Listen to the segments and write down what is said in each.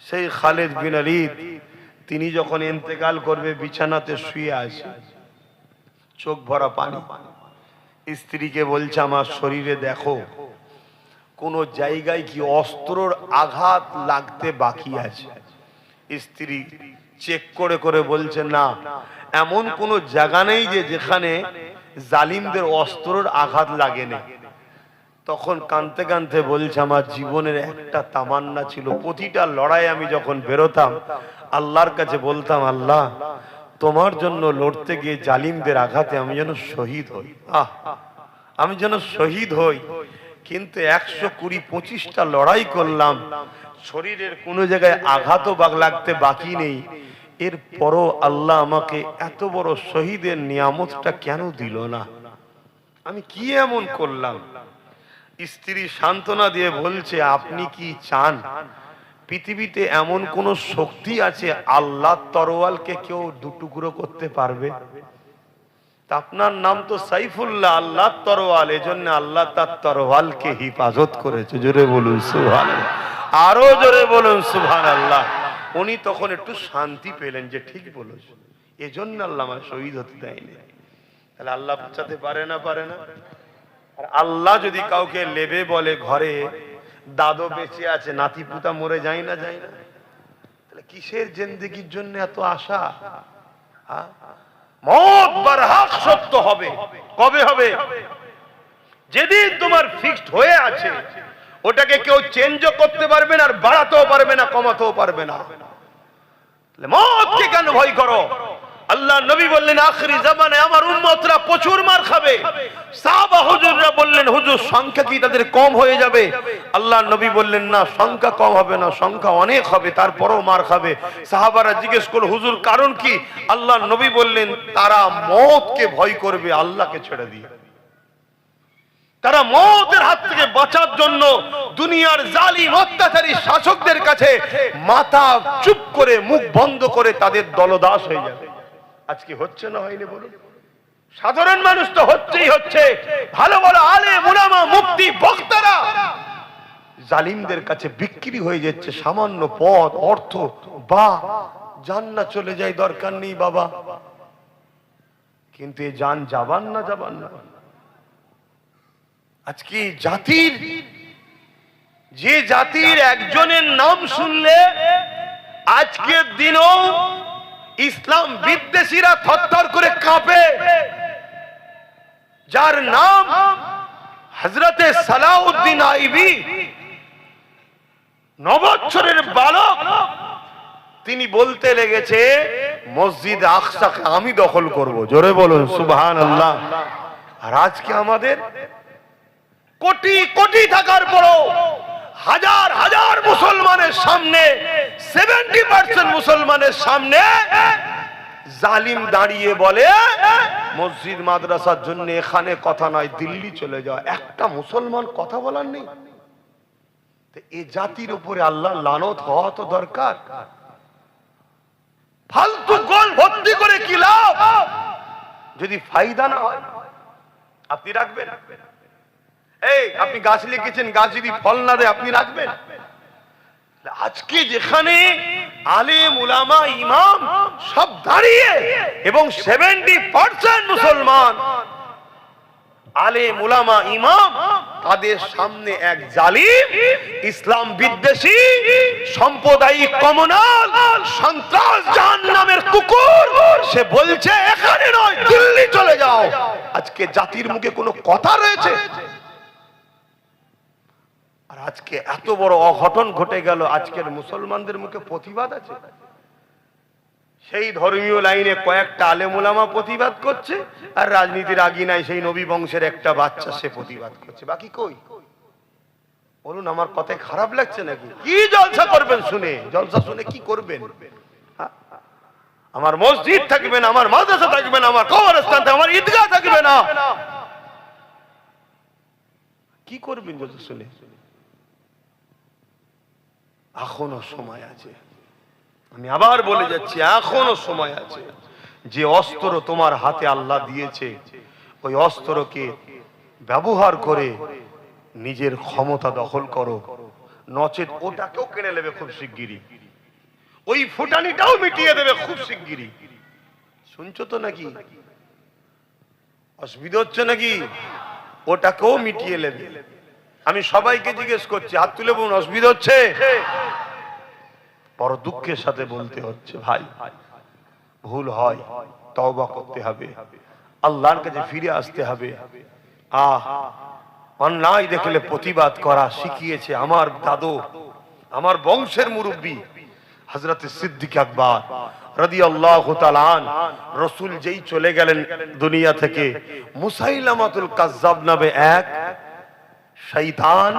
সেই খালিদ বিন ওলীদ তিনি যখন ইন্তেকাল করবে বিছানাতে শুয়ে আছে, চোখ ভরা পানি। স্ত্রীকে বলছে আমার শরীরে দেখো কোন জায়গায় কি অস্ত্রর আঘাত লাগতে বাকি আছে। স্ত্রী চেক করে করে বলছে না, এমন কোন জায়গা নেই যে যেখানে জালিমদের অস্ত্রর আঘাত লাগে না। তখন কাঁদতে কাঁদতে বলছে আমার জীবনের একটা তামান্না ছিল, প্রতিটা লড়াই আমি যখন বেরোতাম আল্লাহর কাছে বলতাম, আল্লাহ তোমার জন্য লড়তে গিয়ে জালিমদের আঘাতে আমি যেন শহীদ হই, আমি যেন শহীদ হই। কিন্তু 120-25টা লড়াই করলাম, শরীরের কোনো জায়গায় আঘাতও লাগতে বাকি নেই। এরপরও আল্লাহ আমাকে এত বড় শহীদের নিয়ামতটা কেন দিল না? আমি কি এমন করলাম? স্ত্রী সান্ত্বনা দিয়ে বলছে, আপনি কি চান পৃথিবীতে এমন কোন শক্তি আছে আল্লাহর তরোয়ালকে কেউ দুটুকরো করতে পারবে? আপনার নাম তো সাইফুল্লাহ, আল্লাহর তরোয়াল, এজন্য আল্লাহ তার তরোয়ালকে হিফাজত করেছে। জোরে বলুন সুবহানাল্লাহ, আরো জোরে বলুন সুবহানাল্লাহ। উনি তখন একটু শান্তি পেলেন যে ঠিক বলেছে, এজন্য আল্লাহ আমার শহীদ হতে দেয়নি। তাহলে আল্লাহ বাঁচাতে পারে না? পারে না? আর আল্লাহ যদি কাউকে লেবে বলে ঘরে দাদু বেঁচে আছে, নাতি পুতা মরে যায় না, যায় না, তাহলে কিসের জিন্দেগির জন্য এত আশা? মত বারহাক সত্য হবে। কবে হবে? যেদিন তোমার ফিক্সড হয়ে আছে, ওটাকে কেউ চেঞ্জও করতে পারবে না, আর বাড়াতেও পারবে না, কমাতেও পারবে না। মতকে কেন ভয় করো? আল্লাহ নবী বললেন আখিরি জামানে আমার উম্মতরা প্রচুর মার খাবে। সাহাবা হুজুররা বললেন হুজুর সংখ্যা কি তাদের কম হয়ে যাবে? আল্লাহ নবী বললেন না, সংখ্যা কম হবে না, সংখ্যা অনেক হবে, তারপরেও মার খাবে। সাহাবারা জিজ্ঞেস করল হুজুর কারণ কি? আল্লাহ নবী বললেন তারা মওতকে ভয় করবে আল্লাহকে ছেড়ে দিয়ে। তারা মওতের হাত থেকে বাঁচার জন্য দুনিয়ার জালিম অত্যাচারী শাসকদের কাছে মাথা চুপ করে মুখ বন্ধ করে তাদের দলদাস হয়ে যাবে। আজকে হচ্ছে না হয়নি বলুন? সাধারণ মানুষ তো হচ্ছেই হচ্ছে। ভালো ভালো আলেম উলামা মুফতি বক্তারা জালিমদের কাছে বিক্রি হয়ে যাচ্ছে, সামান্য পদ অর্থ, বা জান্নাত চলে যায়, দরকার নেই বাবা। কিন্তু এই জান যাবান না, যাবান না। আজকে জাতির, যে জাতির একজনের নাম শুনলে আজকের দিনও ইসলাম বিদ্বেষীরা থরথর করে কাঁপে, যার নাম হযরতে সালাউদ্দিন আইবি, 9 বছরের বালক, তিনি বলতে লেগেছে মসজিদ আকসাকে আমি দখল করব। জোরে বলুন সুবহানাল্লাহ। আর আজকে আমাদের কোটি কোটি টাকার পরও হাজার হাজার মুসলমানের সামনে, 70% মুসলমানের সামনে জালিম দাঁড়িয়ে বলে মসজিদ মাদ্রাসার জন্য এখানে কথা নয়, দিল্লি চলে যাও। একটা মুসলমান কথা বলার নেই। এই জাতির উপরে আল্লাহ লানত হওয়া তো দরকার। ফালতু গোল ভর্তি করে কি লাভ যদি ফায়দা না হয়? আপনি রাখবেন? এই আপনি গাছ লিখেছেন, গাছ যদি ফল না দেয় আপনি রাখবেন? আজকে যেখানে আলেম উলামা ইমাম সব দাঁড়িয়ে এবং 70% মুসলমান আলেম উলামা ইমাম, তাদের সামনে এক জালিম ইসলাম বিদ্বেষী সাম্প্রদায়িক কমনাল সন্ত্রাস জাহান্নামের কুকুর, সে বলছে এখানে নয় দিল্লি চলে যাও। আজকে জাতির মুখে কোনো কথা রয়েছে? আর আজকে এত বড় অঘটন ঘটে গেল, আজকের মুসলমানদের মুখে প্রতিবাদ আছে? সেই ধর্মীয় লাইনে কয়েকটা আলেম উলামা প্রতিবাদ করছে, আর রাজনীতির আগিনায় সেই নবী বংশের একটা বাচ্চা সে প্রতিবাদ করছে। বাকি কই? বলুন, আমার কথায় খারাপ লাগছে নাকি? কি জলসা করবেন শুনে? জলসা শুনে কি করবেন? আমার মসজিদ থাকবে না, আমার মাদ্রাসা থাকবে না, আমার কবরস্থান থাকবে, আমার ঈদগাহ থাকবে না, কি করবেন জলসা শুনে? এখনো সময় আছে। আমি আবার বলে যাচ্ছি, এখনো সময় আছে। যে অস্ত্র তোমার হাতে আল্লাহ দিয়েছে, ওই অস্ত্রকে ব্যবহার করে নিজের ক্ষমতা দখল করো, নচেত ওটাকেও কেড়ে নেবে খুব শিগগিরই। ওই ফুটানিটাও মিটিয়ে দেবে খুব শিগগিরই। শুনছো তো নাকি? অসুবিধা হচ্ছে নাকি? ওটাকেও মিটিয়ে নেবে। আমি সবাইকে জিজ্ঞেস করছি, হাত তুলে বলুন, অসুবিধা হচ্ছে? বড় দুঃখের সাথে বলতে হচ্ছে ভাই, ভুল হয়, তওবা করতে হবে, আল্লাহর কাছে ফিরে আসতে হবে। অন্যায় দেখলে প্রতিবাদ করা শিখিয়েছে আমার দাদু, আমার বংশের মুরব্বী হযরত সিদ্দিক আকবর রাদিয়াল্লাহু তাআলা আনহু। রাসূল যেই চলে গেলেন দুনিয়া থেকে, মুসাইলামাতুল কাজ্জাব নামে এক শয়তান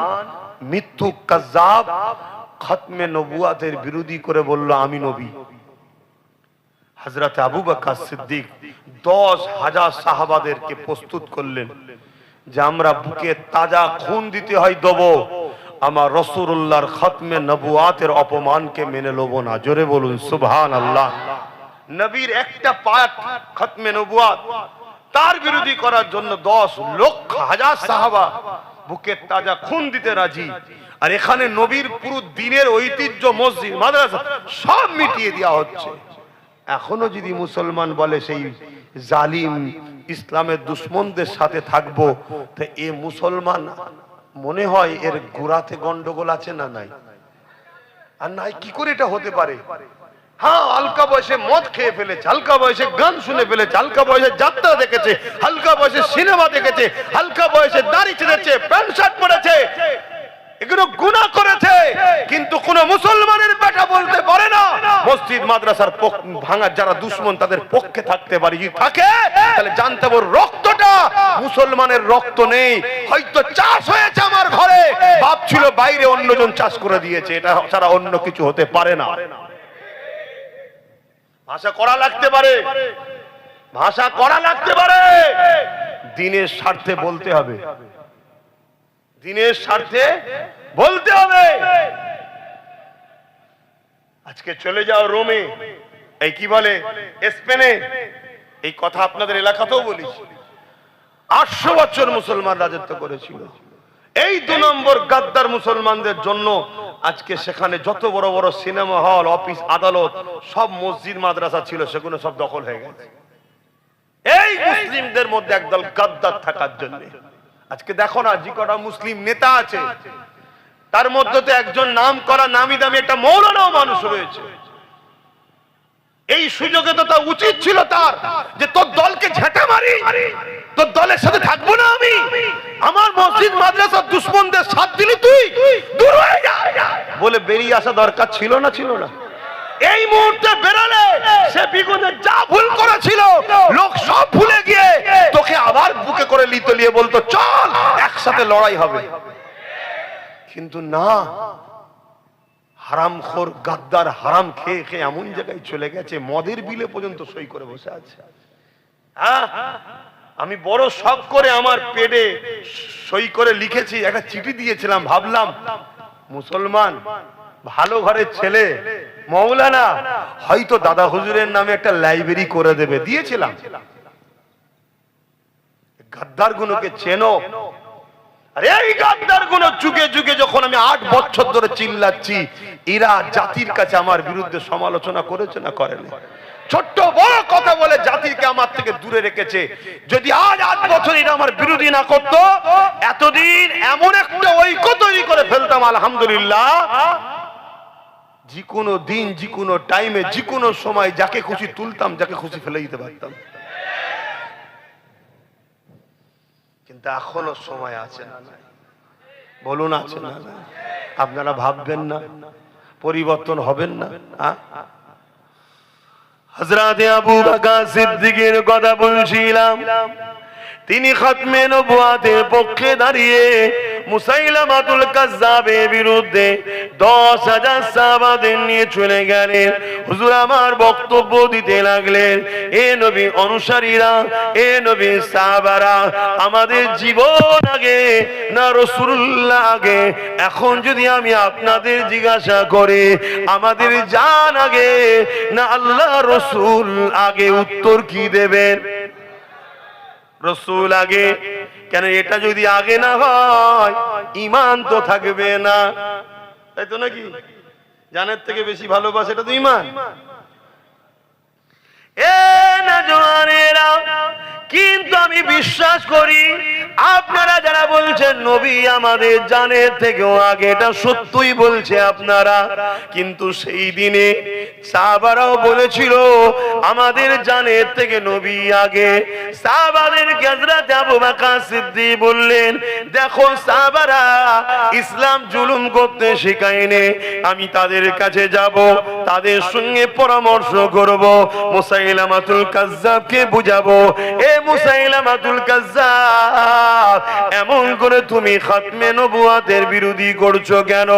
মিথ্যুক কাজ্জাব খতমে নবুয়াতের বিরোধী করে বলল আমি নবী। হযরত আবু বকর সিদ্দিক 10,000 সাহাবাদেরকে প্রস্তুত করলেন যে আমরা বুকে তাজা খুন দিতে হয় দেবো, আমার রাসূলুল্লাহর খতমে নবুয়াতের অপমানকে মেনে লব না। জোরে বলুন সুবহানাল্লাহ। নবীর একটা পাঠ খতমে নবুয়াত তার বিরোধী করার জন্য 10,00,000 সাহাবা বুকে তাজা খুন দিতে রাজি। আর এখানে নবীর পুরো দিনের ঐতিহ্য, মসজিদ, মাদ্রাসা সব মিটিয়ে দেওয়া হচ্ছে। এখনো যদি মুসলমান বলে সেই জালিম ইসলামের দুশ্মনদের সাথে থাকবো, তো এ মুসলমান মনে হয় এর গোড়াতে গন্ডগোল আছে না নাই? আর নাই কি করে এটা হতে পারে? হ্যাঁ, হালকা বয়সে মদ খেয়ে ফেলেছে, হালকা বয়সে গান শুনে ফেলেছে, হালকা বয়সে যাত্রা দেখেছে, হালকা বয়সে সিনেমা দেখেছে, হালকা বয়সে দাড়ি ছেড়েছে, প্যান্ট শার্ট পরেছে, এগুলো গুনাহ করেছে, কিন্তু কোন মুসলমানের বেটা বলতে পারে না মসজিদ মাদ্রাসার ভাঙার যারা দুশ্মন তাদের পক্ষে থাকতে পারি। যদি থাকে তাহলে জানতে হবে রক্তটা মুসলমানের রক্ত নেই, হয়তো চাষ হয়েছে আমার ঘরে, বাপ ছিল বাইরে, অন্যজন চাষ করে দিয়েছে, এটা ছাড়া অন্য কিছু হতে পারে না। ভাষা করা লাগতে পারে, ভাষা করা লাগতে পারে, দিনের স্বার্থে বলতে হবে, দিনের স্বার্থে বলতে হবে। আজকে চলে যাও রোমে, এই কি বলে স্পেনে, এই কথা আপনাদের এলাকাতেও বলি, 800 বছর মুসলমান রাজত্ব করেছিল। এই 2 নম্বর গাদ্দার মুসলমানদের জন্য আজকে সেখানে যত বড় বড় সিনেমা হল, অফিস, আদালত, সব মসজিদ মাদ্রাসা ছিল, সেগুলো সব দখল হয়ে গেছে এই মুসলিমদের মধ্যে একদল গাদ্দার থাকার জন্য। আজকে দেখো না, যে কটা মুসলিম নেতা আছে তার মধ্যে তো একজন নাম করা নামি দামি একটা মৌলানাও মানুষ রয়েছে। এই সুযোগে তো তা উচিত ছিল তার যে তোর দলকে ঝেঁটা মারি, তোর দলের সাথে থাকবো না আমি, আমার মসজিদ মাদ্রাসার দুশ্মনদের সাথ দিলি তুই, দূর হয়ে যা বলে বেরিয়ে আসা দরকার ছিল না? ছিল না? এই মুহূর্তে বেরালে সে বিগতে যা ভুল করেছিল লোক সব ভুলে গিয়ে তোকে আবার বুকে করে লিয়ে বলতো চল একসাথে লড়াই হবে। কিন্তু না, হারামখোর গাদ্দার হারাম খেয়ে খেয়ে এমন জায়গায় চলে গেছে, মদের বিলে পর্যন্ত সই করে বসে আছে। আমি বড় শখ করে আমার পেটে সই করে লিখেছি, একটা চিঠি দিয়েছিলাম, ভাবলাম মুসলমান ভালো ঘরের ছেলে মৌলানা হয়তো দাদা হুজুরের নামে একটা লাইব্রেরি করে দেবে, দিয়েছিলাম। গাদ্দার গুলোকে চেনো? আরে এই গাদ্দার গুলো যুগে যুগে যখন আমি 8 বছর ধরে চিল্লাচ্ছি, এরা জাতির কাছে আমার বিরুদ্ধে সমালোচনা করেছে না করেনি? ছোট্ট বড় কথা বলে জাতিকে আমার থেকে দূরে রেখেছে। যদি আজ 8 বছর এরা আমার বিরোধী না করত, এতদিন এমন একটা ঐক্য তৈরি করে ফেলতাম আলহামদুলিল্লাহ, যে কোনো দিন, যে কোনো টাইমে, যে কোনো সময় যাকে খুশি তুলতাম, যাকে খুশি ফেলে দিতে পারতাম। কিন্তু এখনো সময় আছে না? বলুন আছে না? আপনারা ভাববেন না পরিবর্তন হবেন না? হযরত আবু বকর সিদ্দিকের কথা বলছিলাম, তিনি খতমে নবুয়াতের পক্ষে দাঁড়িয়ে মুসাইলামাতুল কাজ্জাবের বিরুদ্ধে 10,000 সাহাবাদের নিয়ে চলে গেলেন। হুজুর আমার বক্তব্য দিতে লাগলেন, এ নবী অনুসারীরা, এ নবী সাহাবারা, আমাদের জীবন আগে না রাসূলুল্লাহ আগে? এখন যদি আমি আপনাদের জিজ্ঞাসা করি আমাদের জান আগে না আল্লাহ রাসূল আগে, উত্তর কি দেবেন? রাসূল আগে। কেন? এটা যদি আগে না হয় ঈমান তো থাকবে না, তাই তো নাকি? জানের থেকে বেশি ভালোবাসে, এটা তো ঈমান। এ নওজওয়ানেরা, কিন্তু আমি বিশ্বাস করি আপনারা যারা বলছেন নবী আমাদের জানের থেকেও আগে, এটা সত্যই বলছে আপনারা, কিন্তু সেই দিনে সাহাবারাও বলেছিল আমাদের জানের থেকে নবী আগে। সাহাবাদেরকে হযরত আবু বকর সিদ্দিক বললেন, দেখো সাহাবারা ইসলাম জুলুম করতে শেখায়নি, আমি তাদের কাছে যাব, তাদের সঙ্গে পরামর্শ করব, মুসাইলামাতুল কাজ্জাবকে বুঝাবো, এ মুসাইলামাতুল কাজ্জাব এমন করে তুমি খাতমে নবুয়াতের বিরোধী করছো কেন?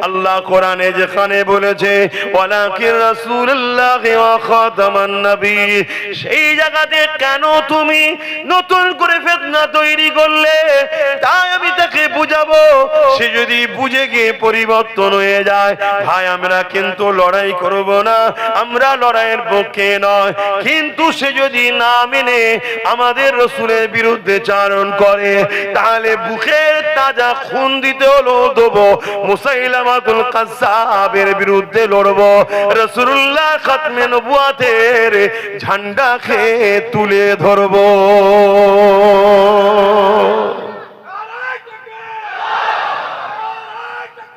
আল্লাহ কোরআনে যেখানে বলেছে ওয়ালাকিন রাসূলুল্লাহ ওয়া খাতামান নবী, সেই জায়গাতে কেন তুমি নতুন করে ফিতনা তৈরি করলে? তাই আমি তাকে বুঝাবো, সে যদি বুঝে গিয়ে পরিবর্তন হয়ে যায়, ভাই আমরা কিন্তু লড়াই করব না, আমরা লড়াইয়ের পক্ষে নয়, কিন্তু সে যদি না মেনে আমাদের রাসূলের বিরুদ্ধে চারণ করে, তাহলে বুকের তাজা খুন দিতে হলো দেবো, মুসাইলামাতুল কাজ্জাবের বিরুদ্ধে লড়বো, রাসূলুল্লাহ খাতমে নবুয়াতের ঝান্ডাকে তুলে ধরবো।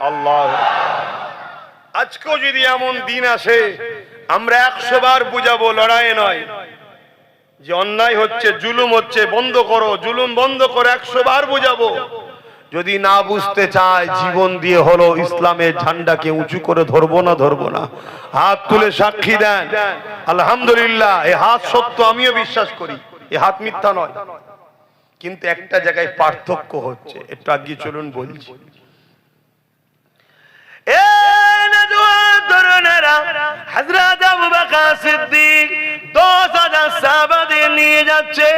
আল্লাহ, আজকেও যদি এমন দিন আসে আমরা 100 বার বুঝাবো, লড়াই নয়, যে অন্যায় হচ্ছে, জুলুম হচ্ছে, বন্ধ করো, জুলুম বন্ধ করো, 100 বার বুঝাবো। যদি না বুঝতে চায় জীবন দিয়ে হলো ইসলামের ঝান্ডাকে উঁচু করে ধরবো না, ধরবো না। হাত তুলে সাক্ষী দেন আলহামদুলিল্লাহ, এই হাত সত্য, আমিও বিশ্বাস করি, এই হাত মিথ্যা নয়, কিন্তু একটা জায়গায় পার্থক্য হচ্ছে, একটু আগে চলুন বলছি। হযরত আবু বকর সিদ্দিক 10,000 সাহাবাদের নিয়ে যাচ্ছে।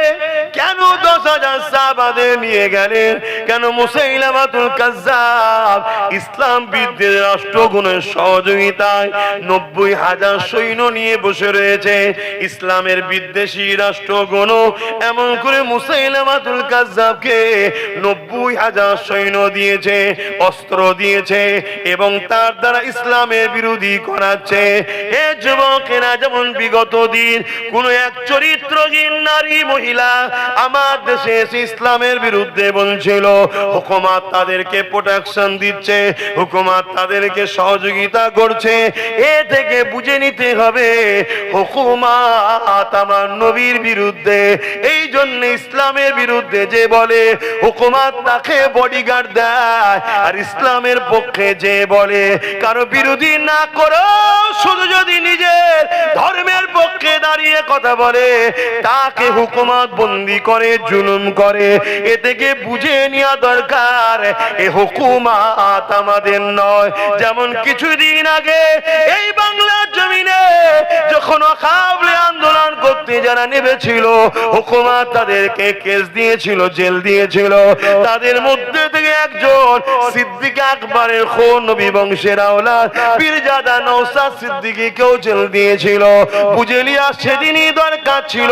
কেন 10,000 সাহাবাদের নিয়ে গেলেন? কেন? মুসাইলামাতুল কাজ্জাব ইসলাম বিদ্বেষ রাষ্ট্রগুণের সহযোগিতায় 90,000 সৈন্য নিয়ে বসে রয়েছে। ইসলামের বিদ্বেষী রাষ্ট্রগুণ এমন করে মুসাইলামাতুল কাজ্জাবকে 90,000 সৈন্য দিয়েছে, অস্ত্র দিয়েছে, এবং তার দ্বারা ইসলামের বিরোধী করাচ্ছে। এ যুবকেরা, যেমন বিগত দিন কোন এক চরিত্রহীন নারী মহিলা আমার দেশে এসে ইসলামের বিরুদ্ধে বলছিল, হুকুমত তাদেরকে প্রোটেকশন দিচ্ছে, হুকুমত তাদেরকে সহযোগিতা করছে, এ থেকে বুঝে নিতে হবে হুকুমত আমার নবীর বিরুদ্ধে। এই জন্য ইসলামের বিরুদ্ধে যে বলে হুকুমত তাকে বডিগার্ড দেয়, আর ইসলামের পক্ষে যে বলে কারো বিরোধী না করো, শুধু যদি নিজের ধর্মের পক্ষে দাঁড়িয়ে কথা বলে তাকে হুকুমত বন্দি করে, জুলুম করে। এ থেকে বুঝে নেওয়া দরকার এ হুকুমত আমাদের নয়। যেমন কিছুদিন আগে এই বাংলার জমিনে যখন ওয়াকাফ আন্দোলন করতে যারা নেমেছিল, হুকুমত তাদেরকে কেস দিয়েছিল, জেল দিয়েছিল। তাদের মধ্যে থেকে একজন সিদ্দিক আকবরের খুন, নবী বংশের আওলাদ পীরজাদা নওশাদ সিদ্দিকীকেও জেল দিয়েছিল। বুঝে লিয়া সেদিনই দরকার ছিল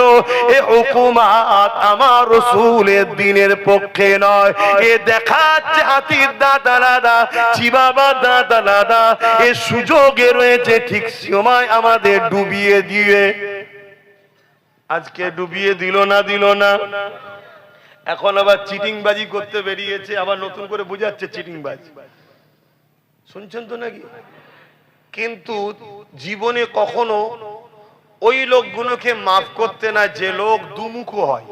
এ হুকুমত আমার রাসূলের দ্বীনের পক্ষে নয়। এ দেখাচ্ছে হাতির দাঁত আলাদা, চিবাবার দাঁত আলাদা। এ সুযোগে রয়েছে ঠিক সময় আমাদের ডুবিয়ে দিয়ে। আজকে ডুবিয়ে দিল না, এখন আবার চিটিংবাজি করতে বেরিয়েছে, আবার নতুন করে বুঝাচ্ছে চিটিংবাজি। শুনছেন তো নাকি? কিন্তু জীবনে কখনো ওই লোকগুলোকে মাফ করতে না যে লোক দুমুখ হয়,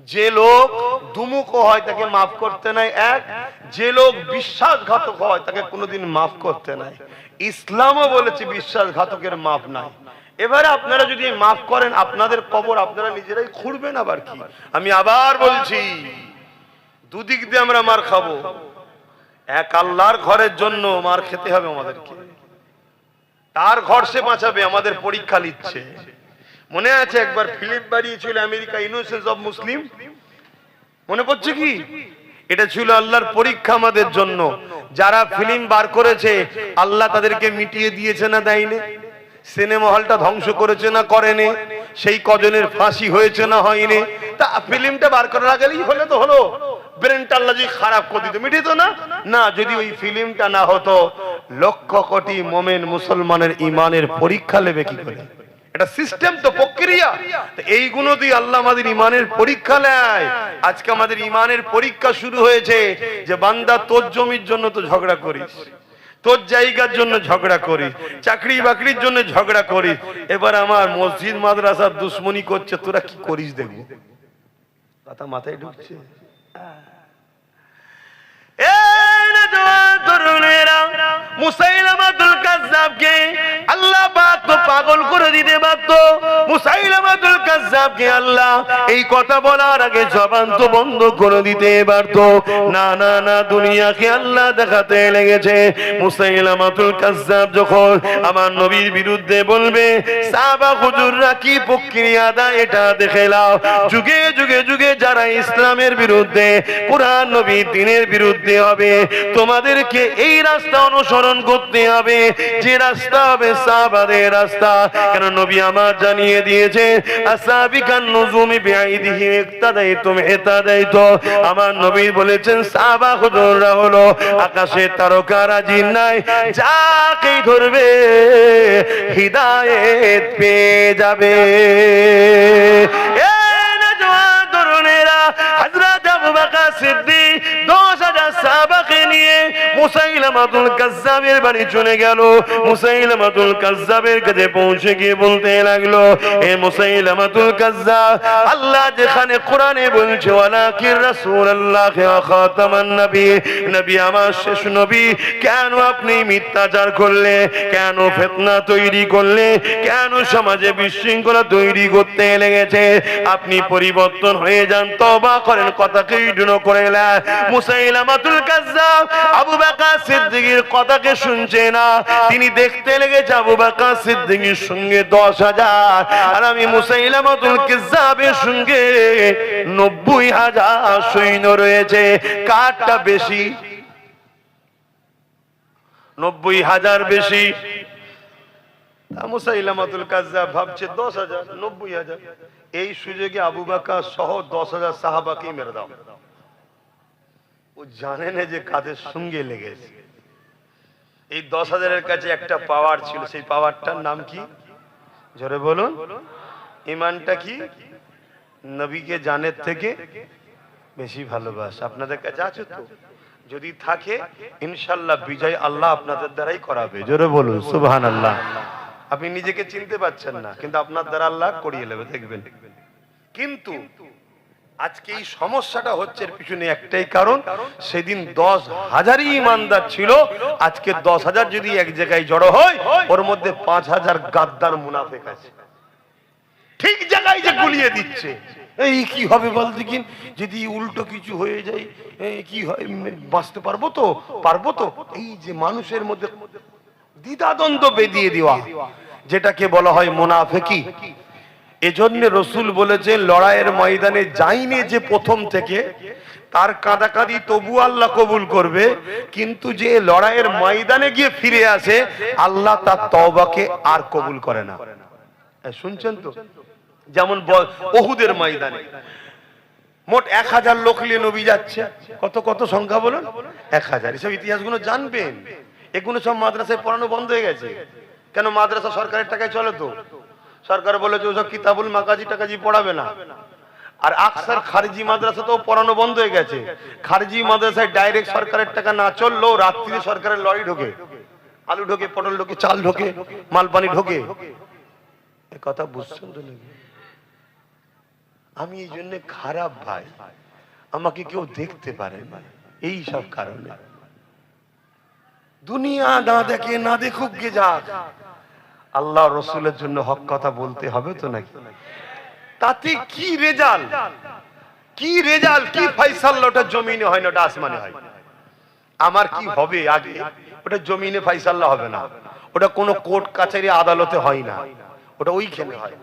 যে লোক দুমুখ হয় তাকে মাফ করতে নাই। এক, যে লোক বিশ্বাসঘাতক হয় তাকে কোনোদিন মাফ করতে নাই। ইসলামও বলেছে বিশ্বাসঘাতকের মাফ নাই। এবারে আপনারা যদি মাফ করেন, আপনাদের কবর আপনারা নিজেরাই খুঁড়বেন। আবার কি, আমি আবার বলছি, দুদিক দিয়ে আমরা মার খাবো। এক, আল্লাহর ঘরের জন্য মার খেতে হবে আমাদেরকে, তার ঘর সে বাঁচাবে, আমাদের পরীক্ষা নিচ্ছে। মনে আছে একবার ফিল্ম বাড়িয়েছিল আমেরিকা, ইনোসেন্স অফ মুসলিম, মনে পড়ছে কি? এটা ছিল আল্লাহর পরীক্ষা আমাদের জন্য। যারা ফিল্ম বার করেছে আল্লাহ তাদেরকে মিটিয়ে দিয়েছে না দেয়নি? সিনেমা হলটা ধ্বংস করেছে না করেনি? সেই কজনের ফাঁসি হয়েছে না হয়নি? তা ফিল্মটা বার করার আগেই হলে তো হলো, ব্রেনটা আল্লাহ যদি খারাপ করে দিত মিটিত না। না, যদি ওই ফিল্মটা না হতো লক্ষ কোটি মোমেন মুসলমানের ইমানের পরীক্ষা নেবে কি করে? এটা সিস্টেম তো, প্রক্রিয়া। এইগুলো দিয়ে আল্লাহ আমাদের ইমানের পরীক্ষা নেয়। আজকে আমাদের ইমানের পরীক্ষা শুরু হয়েছে যে বান্দা তোর জমির জন্য তো ঝগড়া করিস, তোর জায়গার জন্য ঝগড়া করিস, চাকরি বাকরির জন্য ঝগড়া করিস, এবার আমার মসজিদ মাদ্রাসার দুশ্মনী করছে, তোরা কি করিস দেখবো। কথা মাথায় ঢুকছে? মুসাইলামাতুল কাজ্জাবকে আল্লাহ পাক তো পাগল করে দিতে পারত। মুসাইলামাতুল কাজ্জাবকে আল্লাহ এই কথা বলার আগে জবান তো বন্ধ করে দিতে পারত। না না না, দুনিয়াকে আল্লাহ দেখাতে লেগেছে। মুসাইলামাতুল কাজ্জাব যখন আমার নবীর বিরুদ্ধে বলবে, সাহাবা হুজুররা কি প্রক্রিয়াটা এটা দেখে নাও। যুগে যুগে যুগে যারা ইসলামের বিরুদ্ধে, কুরআন নবী দ্বীনের বিরুদ্ধে হবে, তোমাদেরকে এই রাস্তা অনুসরণ করতে হবে যে রাস্তা হবে সাহাবাদের রাস্তা। কেন নবী আমার জানিয়ে দিয়েছে, আসাবিকান নুজুমি বিআইদিহি ইক্তাদাইতুম ইতাদাইতু। আমার নবী বলেছেন সাহাবা হুজুররা হলো আকাশের তারকারা, জিন নাই, যাকে ধরবে হিদায়াত পেয়ে যাবে। হযরত আবু বকর সিদ্দিক 10,000 সাহাবাকে নিয়ে মুসাইলামাতুল কাজ্জাবের বাড়ি চলে গেল। মুসাইলামাতুল কাজ্জাবের কাছে পৌঁছে গিয়ে বলতে লাগলো, এ মুসাইলামাতুল কাজ্জাব, আল্লাহ যেখানে কোরআনে বলছে ওয়ালাকির রাসূলুল্লাহ ওয়া খাতামান নবী, নবী আমার শেষ নবী, কেন আপনি মিথ্যাচার করলে, কেন ফিতনা তৈরি করলে, কেন সমাজে বিশৃঙ্খলা তৈরি করতে লেগেছে? আপনি পরিবর্তন হয়ে যান, তওবা করেন, কথাকে ইগনোর করে না। মুসাইলামাতুল কাজ্জাব আবু বকর সিদ্দিকের কথাকে শুনছে না। তিনি দেখতে লেগেছে আবু বকর সিদ্দিকের সঙ্গে 10,000 আর আমি মুসাইলামাতুল কাজ্জাবের সঙ্গে 90,000 সৈন্য রয়েছে। কারটা বেশি? 90,000 বেশি। মুসাইলামাতুল কাজ্জাব ভাবছে 10,000 90,000, এই সুযোগে আবু বকর সহ 10,000 সাহাবাকে মেরে দাও। ও জানে না যে কাদের সঙ্গে লেগেছে। এই 10,000-এর কাছে একটা পাওয়ার ছিল, সেই পাওয়ারটার নাম কি? জোরে বলুন। ঈমানটা কি? নবীকে জানের থেকে বেশি ভালোবাসা। আপনাদের কাছে আছে তো? যদি থাকে ইনশাআল্লাহ বিজয় আল্লাহ আপনাদের দ্বারাই করাবে। জোরে বলুন সুবহানাল্লাহ। আপনি নিজেকে চিনতে পারছেন না, কিন্তু আপনার দ্বারা আল্লাহ করিয়ে নেবে, দেখবেন। কিন্তু আজকে এই সমস্যাটা হচ্ছে, এর পিছনে একটাই কারণ, সেদিন 10,000 ইমানদার ছিল, আজকে 10,000 যদি এক জায়গায় জড়ো হয়, ওর মধ্যে 5,000 গাদ্দার মুনাফিক আছে, ঠিক জায়গায় যে গুলিয়ে দিচ্ছে। এই কি হবে বল দেখিন, যদি উল্টো কিছু হয়ে যায় কি হয়, বাঁচতে পারবো তো, পারবো তো? এই যে মানুষের মধ্যে দ্বিধাদ্বন্দ্ব বেঁধিয়ে দেওয়া, যেটাকে বলা হয় মুনাফিকি। এজন্য রাসূল বলেছে, লড়াইয়ের ময়দানে যায়নি যে প্রথম থেকে, তার কাঁদাকাঁদি তবু আল্লাহ কবুল করবে, কিন্তু যে লড়াইয়ের ময়দানে গিয়ে ফিরে আসে, আল্লাহ তার তওবাকে আর কবুল করে না। শুনছেন তো? যেমন উহুদের ময়দানে মোট 1000 লোক নিয়ে নবী যাচ্ছে। কত কত সংখ্যা বলুন? 1000। এসব ইতিহাসগুলো জানবেন। এগুলো সব মাদ্রাসায় পড়ানো বন্ধ হয়ে গেছে। কেন? মাদ্রাসা সরকারের টাকায় চলে তো। সরকার বলেছে ওসব কিতাবুল মাকাজি টাকাজি পড়াবে না। আর আকসার খারিজি মাদ্রাসা তো পড়ানো বন্ধ হয়ে গেছে। খারিজি মাদ্রাসায় ডাইরেক্ট সরকারের টাকা না চললেও রাত্রিতে সরকারের লরি ঢোকে, আলু ঢোকে, পটল ঢোকে, চাল ঢোকে, মালপানি ঢোকে। এ কথা বুঝছেন তো নাকি? আমি এই জন্য খারাপ ভাই, আমাকে কেউ দেখতে পারে না, এই সব কারণে। দুনিয়া না দেখে, না দেখুক গে যাক, আল্লাহ রসুলের জন্য হক কথা বলতে হবে তো নাকি? তাতে কি রেজাল্ট, কি রেজাল্ট, কি ফয়সালা? ওটা জমিনে হয় না, ওটা আসমানে হয়। আমার কি হবে আগে, ওটা জমিনে ফয়সালা হবে না, ওটা কোনো কোর্ট কাছারি আদালতে হয় না, ওটা ওইখানে হয়,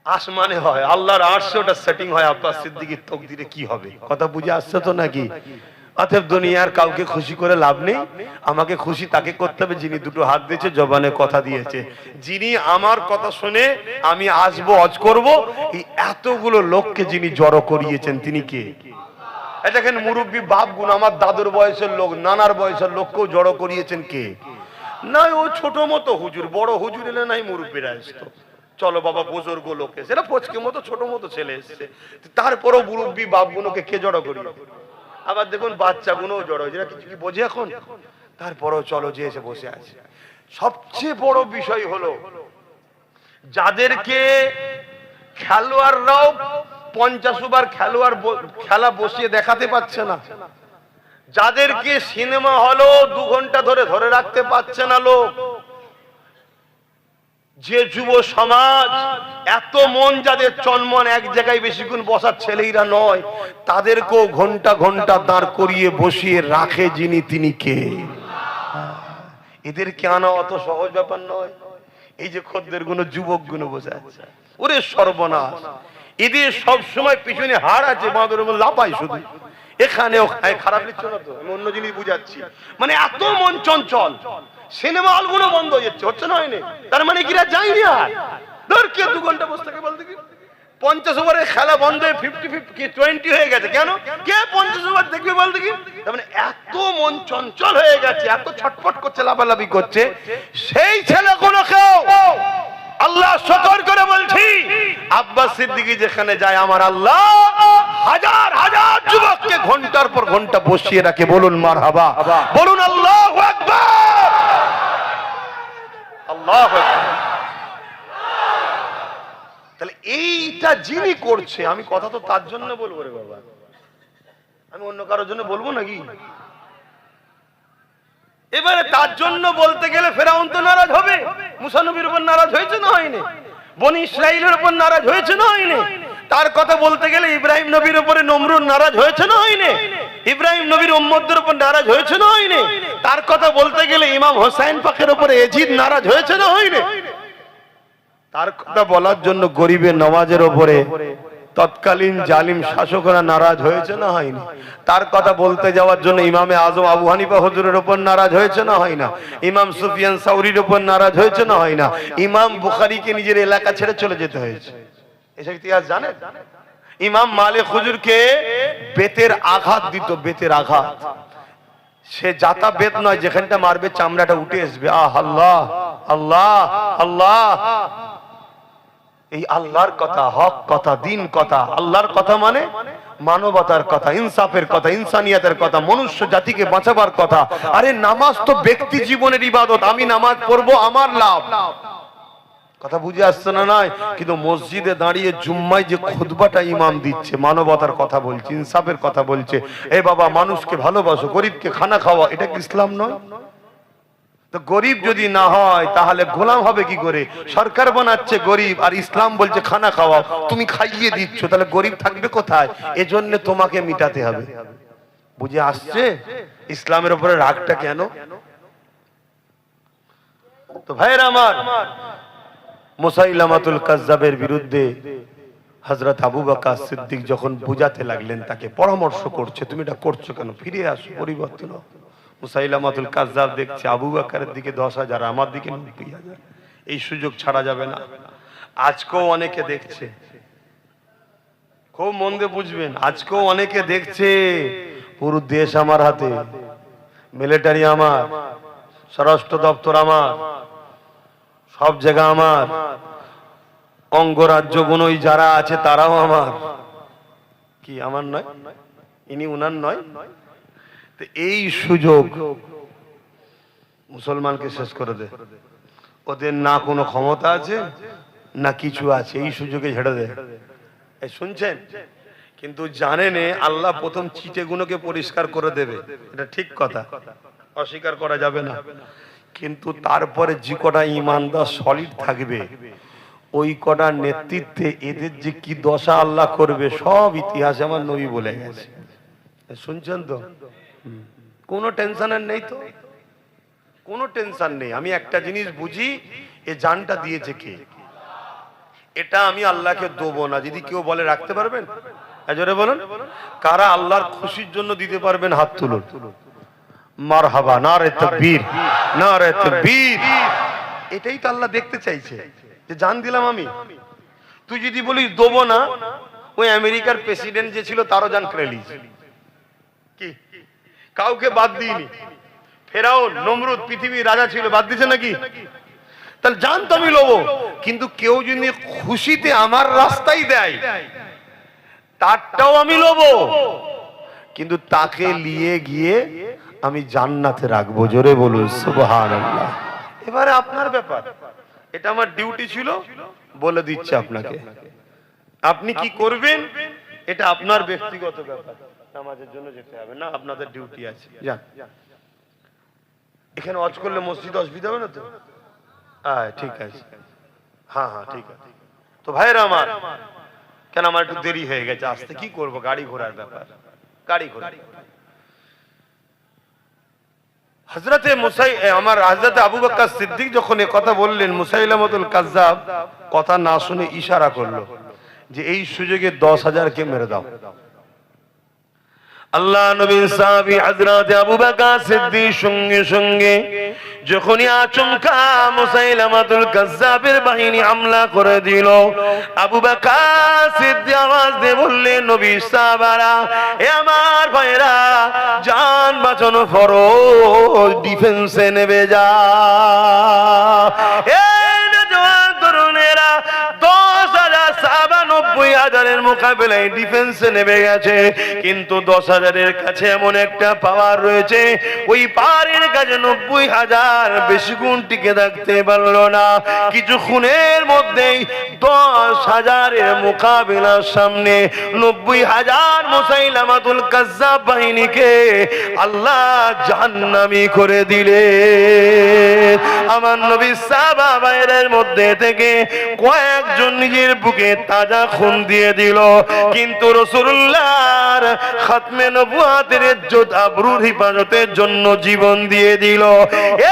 আসমানে হয়। আল্লাহর আরশে ওটা সেটিং হয়। আব্বাস সিদ্দিকীর তাকদীরে কি হবে, কথা বুঝে আসছে তো নাকি? অতএব দুনিয়ার কাউকে খুশি করে লাভ নেই। আমাকে খুশি তাকে করতে হবে যিনি দুটো হাত দিয়েছে, জবানে কথা দিয়েছে, যিনি আমার কথা শুনে আমি আসবো, হজ করব, এই এতগুলো লোককে যিনি জড়ো করিয়েছেন তিনি কে? দেখেন মুরব্বী বাপ গুণ, আমার দাদুর বয়সের লোক, নানার বয়সের লোককেও জড়ো করিয়েছেন কে? না ও ছোট মতো হুজুর, বড় হুজুর এলে নাই মুরব্বীরা আসতো, চলো বাবা বুজুর্গ লোক এসে, এরা পচকে মতো ছোট মতো ছেলে এসছে, তারপরও মুরব্বী বাপ গুলোকে কে জড়ো করি? আবার দেখুন বাচ্চা গুলোও জড়ো হয়েছে, কিছু কি বোঝে এখন? তারপরও চলো যে এসে বসে আছে। সবচেয়ে বড় বিষয় হলো যাদেরকে খেলোয়াড়রাও 50 ওভার খেলা বসিয়ে দেখাতে পারছে না, যাদেরকে সিনেমা হলও 2 ঘন্টা ধরে রাখতে পারছে না লোক, যে যুব সমাজ এত মন যাদের চনমন এক জায়গায় বেশিক্ষণ বসার ছেলেরা নয়, তাদেরকেও ঘন্টা ঘন্টা দাঁড় করিয়ে বসিয়ে রাখে যিনি, তিনি কে? এদেরকে আনা অত সহজ ব্যাপার নয়। এই যে খদ্দের গুলো, যুবক গুলো বসে আছে, ওরে সর্বনাশ, এদের সব সময় পিছনে হাড় আছে, বাঁদর লাপাই শুধু এখানেও খায়। খারাপ লিখছো না তো, আমি অন্য জিনিস বুঝাচ্ছি। মানে এত মন চঞ্চল, সিনেমা হল গুলো বন্ধ হচ্ছে না, হয়নি? তার মানে কিরা যায়নি আর ধর কে 2 ঘন্টা বসে থাকে বলতে কি? 50 ওভারের খেলা বন্ধ হয়ে 50-20 হয়ে গেছে, কেন? কে 50 ওভার দেখবে বলতে কি? তার মানে এত মন চঞ্চল হয়ে গেছে, এত ছটফট করছে, লাফালাফি করছে। সেই ছেলেগুলোকেও আল্লাহ শুকর করে বলছি, আব্বাস সিদ্দিকী যেখানে যায় আমার আল্লাহ হাজার হাজার যুবককে ঘন্টার পর ঘন্টা বসিয়ে রাখে। বলুন মারহাবা, বলুন আল্লাহু আকবার, আল্লাহু আকবার। তাহলে এইটা যিনি করছে, আমি কথা তো তার জন্য বলবো রে বাবা, আমি অন্য কারোর জন্য বলবো নাকি? এবারে তার জন্য বলতে গেলে ফেরাউন তো নারাজ হবে, মুসা নবীর উপর নারাজ হয়েছে না হয়নি? বনি ইসরাইলের উপর নারাজ হয়েছে না হয়নি? তার কথা বলতে গেলে ইব্রাহিম নবীর উপরে নমরুদ নারাজ হয়েছে না হয়নি? ইব্রাহিম নবীর উম্মতদের উপর নারাজ হয়েছে না হয়নি? তার কথা বলতে গেলে ইমাম হোসেন পাকের উপরে এজিদ নারাজ হয়েছে না হয়নি? তার কথা বলার জন্য গরিবের নওয়াজের উপরে তৎকালীন জালিম শাসকরা নারাজ হয়েছে না হয়নি? তার কথা বলতে যাওয়ার জন্য ইমামে আজম আবু হানিফা হুজুরের উপর নারাজ হয়েছে না হয় না? ইমাম সুফিয়ান সাউরির উপর নারাজ হয়েছে না হয় না? ইমাম বুখারীকে নিজের এলাকা ছেড়ে চলে যেতে হয়েছে। এসব ইতিহাস জানেন? ইমাম মালিক হুজুরকে বেতের আঘাত দিত, বেতের আঘাত, সে জাতা বেত নয়, যেখানটা মারবে চামড়াটা উঠে আসবে। আহ আল্লাহ আল্লাহ আল্লাহ। এই আল্লাহর কথা, হক কথা, দিন কথা, আল্লাহর কথা মানে মানবতার কথা, ইনসাফের কথা, ইনসানিয়াতের কথা, মনুষ্য জাতিকে বাঁচাবার কথা। আরে নামাজ তো ব্যক্তি জীবনের ইবাদত, আমি নামাজ পড়বো আমার লাভ, কথা বুঝে আসছে না? নয়, কিন্তু মসজিদে দাঁড়িয়ে জুম্মায় যে খুতবাটা ইমাম দিচ্ছে, মানবতার কথা বলছে, ইনসাফের কথা বলছে, এ বাবা মানুষকে ভালোবাসো, গরিবকে খানা খাওয়া, এটা কি ইসলাম নয়? তো গরিব যদি না হয় তাহলে গোলাম হবে কি করে? সরকার বানাচ্ছে গরিব আর ইসলাম বলছে খানা খাওয়াও, তুমি খাইয়ে দিচ্ছ, তাহলে গরিব থাকবে কোথায়? এজন্য তোমাকে মিটাতে হবে। বুঝে আসছে ইসলামের উপরে রাগটা কেন? তো ভাইরা আমার, মুসাইলামাতুল কাজ্জাবের বিরুদ্ধে হযরত আবু বকর সিদ্দিক যখন বুঝাতে লাগলেন, তাকে পরামর্শ করছে, তুমি এটা করছো কেন, ফিরে আসো, পরিবর্তন হও। মুসাইলামাতুল কাজ্জাব দেখছে আবু বকরের দিকে 10,000, আমার দিকে 90,000, এই সুযোগ ছাড়া যাবে না। আজকেও অনেকে দেখছে, খুব মন দিয়ে বুঝবেন, আজকেও অনেকে দেখছে। পুরো দেশ আমার হাতে, মিলিটারি আমার, স্বরাষ্ট্র দপ্তর আমার, সব জায়গা আমার, অঙ্গরাজ্যগুলোই যারা আছে তারাও আমার। কি আমার নয়? ইনি উনার নয়? এই সুযোগ মুসলমানকে শেষ করে দে। ওদের না কোনো ক্ষমতা আছে না কিছু আছে, এই সুযোগে ঝেড়ে দে। শুনছেন? কিন্তু জানেন আল্লাহ প্রথম চিটেগুলোকে পরিষ্কার করে দেবে, এটা ঠিক কথা, অস্বীকার করা যাবে না। কিন্তু তারপরে যে কটা ইমানদার সলিড থাকবে, ওই কটার নেতৃত্বে এদের যে কি দশা আল্লাহ করবে, সব ইতিহাসে আমার নবী বলে গেছে। শুনছেন তো? কোনো টেনশনের নেই তো, কোনো টেনশন নেই। আমি একটা জিনিস বুঝি, এ জানটা দিয়েছে কে, এটা আমি আল্লাহকে দেবো না। যদি কেউ বলে রাখতে পারবেন, জোরে বলুন, কারা আল্লাহর খুশির জন্য দিতে পারবেন? হাত তুলুন। মারহাবা, নারে তাকবীর, নারে তাকবীর। এটাই তো আল্লাহ দেখতে চাইছে, যে জান দিলাম আমি। তুই যদি বলিস দেবো না, ওই আমেরিকার প্রেসিডেন্ট যে ছিল তারও জান কেড়ে নিয়েছে, কাউকে বাদ দিইনি। ফেরাউন, নমরুদ পৃথিবীর রাজা ছিল, বাদ দিছে নাকি? তাহলে জান তো আমি লব, কিন্তু কেউ যদি খুশিতে আমার রাস্তায় দেয় তারটাও আমি লব, কিন্তু তাকে নিয়ে গিয়ে আমি জান্নাতে রাখবো। জোরে বলুন সুবহানাল্লাহ। এবারে আপনার ব্যাপার, এটা আমার ডিউটি ছিল, বলে দিচ্ছে আপনাকে। আপনি কি করবেন এটা আপনার ব্যক্তিগত ব্যাপার। নামাজের জন্য যেতে হবে না, আপনাদের ডিউটি আছে, যান। এখানে ওয়াজ করলে মসজিদ অসুবিধা হবে না তো? ঠিক আছে, হ্যাঁ হ্যাঁ ঠিক আছে। তো ভাইরা আমার, কেন আমার একটু দেরি হয়ে গেছে আসতে, কি করব, গাড়ি ঘোড়ার ব্যাপার, গাড়ি ঘোড়া। হযরতে আমার হযরতে আবু বকর সিদ্দিক যখন এই কথা বললেন, মুসাইলামাতুল কাজ্জাব কথা না শুনে ইশারা করলো যে এই সুযোগে 10,000 কে মেরে দাও। আল্লাহ নবীর সাহাবী হযরতে আবু বকর সিদ্দিক সঙ্গে সঙ্গে যখনই আচমকা মুসাইলামাতুল কাজ্জাবের বাহিনী হামলা করে দিল, আবু বকর সিদ্দিক আওয়াজ দিয়ে বললেন, নবী সাহাবারা, এ আমার ভাইরা, জান বাঁচানো ফরজ, ডিফেন্সে নেমে যা। এই জওয়ান তরুণেরা 10,000 সাহাবা 90,000-এর মোকাবেলায় ডিফেন্সে নেমে গেছে, কিন্তু 10,000-এর কাছে এমন একটা পাওয়ার রয়েছে, ওই পাওয়ারের কাছে 90,000 বেশি গুণ টিকে থাকতে পারলো না। কিছুক্ষণের মধ্যেই 10,000-এর মোকাবিলার সামনে 90,000 মুসাইলামাতুল কাজ্জাব বাহিনীকে আল্লাহ জাহান্নামী করে দিলেন। আমার নবী সাহাবা বাইরের মধ্যে থেকে কয়েকজন নিজের বুকে তাজা খুন দিয়ে দিল, কিন্তু রাসূলুল্লাহর খাতমে নবুয়াতের ইজ্জত আবরুর হিফাজতের জন্য জীবন দিয়ে দিল।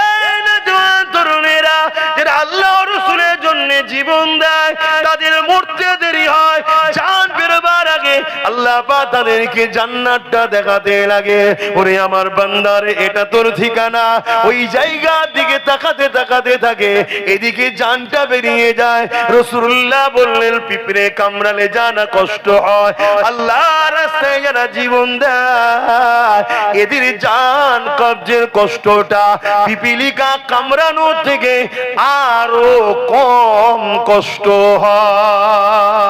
এই নওজোয়ান তরুণেরা যারা আল্লাহ ও রাসূলের জন্য জীবন দেয়, তাদের মরতে দেরি হয়, জান বেরোবার আগে আল্লাহ পাক তাদেরকে জান্নাতটা দেখাতে লাগে। ওরে আমার বান্দারে, এটা তোর ঠিকানা। ওই জায়গার দিকে তাকাতে তাকাতে থাকে, এদিকে জানটা বেরিয়ে যায়। রাসূলুল্লাহ বললেন, পিঁপড়ে কামড়ালে জানা কষ্ট হয়, আল্লাহর রাস্তায় যারা জীবন দেয় এদের জান কবজের কষ্টটা পিপিলিকা কামড়ানো থেকে আরো কম কষ্ট হয়।